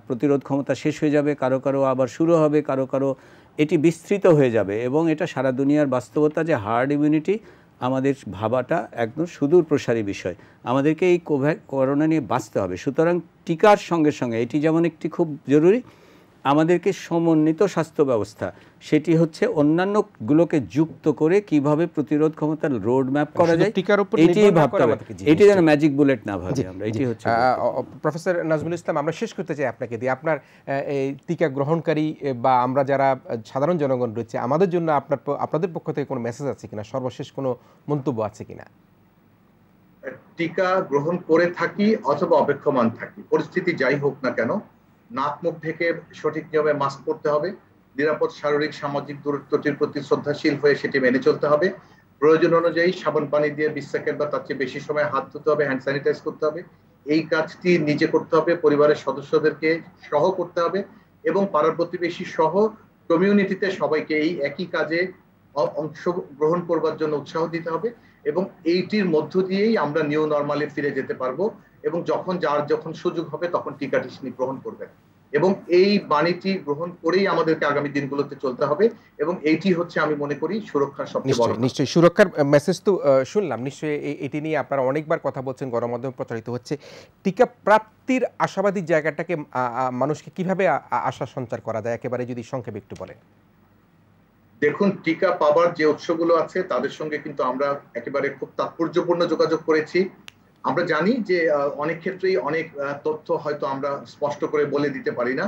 S2: প্রতিরোধ ক্ষমতা শেষ হয়ে যাবে, কারো কারো আবার শুরু হবে, কারো কারো এটি বিস্তৃত হয়ে যাবে, এবং এটা সারা দুনিয়ার বাস্তবতা যে হার্ড ইমিউনিটি আমাদের ভাবাটা একদম সুদূর প্রসারী বিষয়। আমাদেরকে এই করোনা নিয়ে বাঁচতে হবে। সুতরাং টিকার সঙ্গে সঙ্গে এটি যেমন একটি খুব জরুরি, আমাদেরকে সমন্বিত স্বাস্থ্য ব্যবস্থা, সেটি হচ্ছে অন্যান্যগুলোকে যুক্ত করে কিভাবে প্রতিরোধ ক্ষমতার রোড ম্যাপ করা যায়, এটি ভাবতে হবে। এটি যেন ম্যাজিক বুলেট না ভাবি আমরা, এটি হচ্ছে।
S1: প্রফেসর নাজমুল ইসলাম, আমরা শেষ করতে চাই আপনাকে দিয়ে, আপনার এই টিকা গ্রহণকারী বা আমরা যারা সাধারণ জনগণ রয়েছে, আমাদের জন্য আপনাদের পক্ষ থেকে কোনো মেসেজ আছে কিনা, সর্বশেষ কোনো মন্তব্য আছে কিনা?
S10: টিকা গ্রহণ করে থাকি অথবা অপেক্ষমান থাকি, পরিস্থিতি যাই হোক না কেন, নাক মুখ ঢেকে সঠিক নিয়মে মাস্ক পরতে হবে, নিরাপদ শারীরিক সামাজিক দূরত্বটির প্রতি শ্রদ্ধাশীল হয়ে সেটি মেনে চলতে হবে, প্রয়োজন অনুযায়ী সাবান পানি দিয়ে 20 সেকেন্ড বা তার চেয়ে বেশি সময় হাত ধুতে হবে, হ্যান্ড স্যানিটাইজ করতে হবে। এই কাজটি নিজে করতে হবে, পরিবারের সদস্যদেরকে সহ করতে হবে, এবং পাড়ার প্রতিবেশী সহ কমিউনিটিতে সবাইকে এই একই কাজে অংশগ্রহণ করবার জন্য উৎসাহ দিতে হবে। এবং এইটির মধ্য দিয়েই আমরা নিউ নরমালে ফিরে যেতে পারবো, এবং যখন সুযোগ হবে তখন টিকাটি গ্রহণ করবেন। এবং এই বাণীটি গ্রহণ করেই আমাদেরকে আগামী দিনগুলোতে চলতে হবে, এবং এইটি হচ্ছে আমি মনে করি সুরক্ষার সবচেয়ে বড়।
S1: নিশ্চয়ই সুরক্ষার মেসেজ তো শুনলাম, নিশ্চয়ই এটি নিয়ে আপনারা অনেকবার কথা বলছেন, গণমাধ্যমে প্রচারিত হচ্ছে। টিকা প্রাপ্তির আশাবাদী জায়গাটাকে মানুষকে কিভাবে আশা সঞ্চার করা যায়, একেবারে যদি সংক্ষেপে একটু বলেন।
S10: দেখুন, টিকা পাবার যে উৎসগুলো আছে তাদের সঙ্গে কিন্তু আমরা একেবারে খুব তাৎপর্যপূর্ণ যোগাযোগ করেছি। আমরা জানি যে অনেক ক্ষেত্রেই অনেক তথ্য হয়তো আমরা স্পষ্ট করে বলে দিতে পারি না,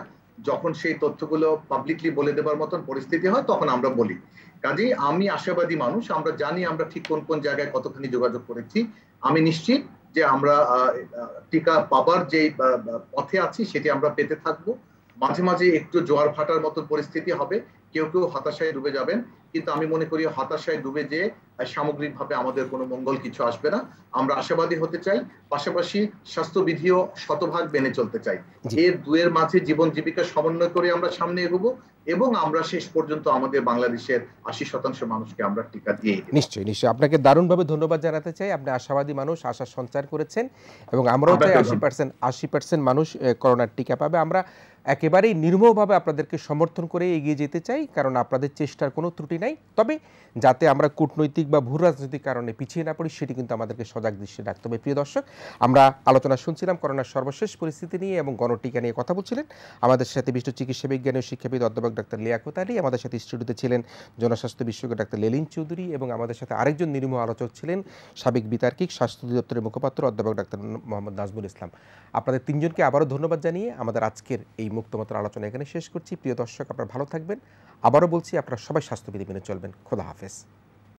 S10: যখন সেই তথ্যগুলো পাবলিকলি বলে দেবার মতন পরিস্থিতি হয় তখন আমরা বলি। কাজেই আমি আশাবাদী মানুষ, আমরা জানি আমরা ঠিক কোন কোন জায়গায় কতখানি যোগাযোগ করেছি। আমি নিশ্চিত যে আমরা টিকা পাবার যে পথে আছি সেটি আমরা পেতে থাকবো। মাঝে মাঝে একটু জোয়ার ভাটার মতন পরিস্থিতি হবে, কেউ কেউ হতাশায় ডুবে যাবেন, কিন্তু আমি মনে করি হতাশায় ডুবে যে সামগ্রিকভাবে আমাদের কোনো মঙ্গল কিছু আসবে না। আমরা আশাবাদী হতে চাই, পাশাপাশি স্বাস্থ্যবিধিও শতভাগ মেনে চলতে চাই। এর দুয়ের মাঝে জীবন জীবিকা সমন্বয় করে আমরা সামনে এগোবো, এবং আমরা শেষ পর্যন্ত আমাদের বাংলাদেশের 80% মানুষকে আমরা টিকা দিয়ে দেব।
S1: নিশ্চয়ই নিশ্চয়ই আপনাকে দারুণভাবে ধন্যবাদ জানাতে চাই। আপনি আশাবাদী মানুষ, আশা সঞ্চার করেছেন, এবং আমরাও চাই 80% মানুষ করোনার টিকা পাবে। আমরা একেবারেই নির্মমভাবে আপনাদেরকে সমর্থন করে এগিয়ে যেতে চাই, কারণ আপনাদের চেষ্টার কোনো ত্রুটি নাই। তবে যাতে আমরা কূটনৈতিক বা ভূ রাজনৈতিক কারণে পিছিয়ে না পড়ি সেটি কিন্তু আমাদেরকে সজাগ দৃষ্টি রাখতে হবে। প্রিয় দর্শক, আমরা আলোচনা শুনছিলাম করোনার সর্বশেষ পরিস্থিতি নিয়ে এবং গণটিকা নিয়ে কথা বলছিলেন। আমাদের সাথে বিশিষ্ট চিকিৎসা বিজ্ঞানী ও শিক্ষাবিদ অধ্যাপক ডাক্তার লিয়াকত আলী, আমাদের সাথে স্টুডিওতে ছিলেন জনস্বাস্থ্য বিশেষজ্ঞ ডাক্তার লেলিন চৌধুরী, এবং আমাদের সাথে আরেকজন নির্মূল আলোচক ছিলেন সাবেক বিতার্কিক স্বাস্থ্য অধিদপ্তরের মুখপাত্র অধ্যাপক ডাক্তার মোহাম্মদ নাজমুল ইসলাম। আপনাদের তিনজনকে আবারও ধন্যবাদ জানিয়ে আমাদের আজকের এই মুক্তমতের আলোচনা এখানে শেষ করছি। প্রিয় দর্শক, আপনারা ভালো থাকবেন। আবারও বলছি, আপনারা সবাই স্বাস্থ্যবিধি মেনে চলবেন। খোদা হাফেজ।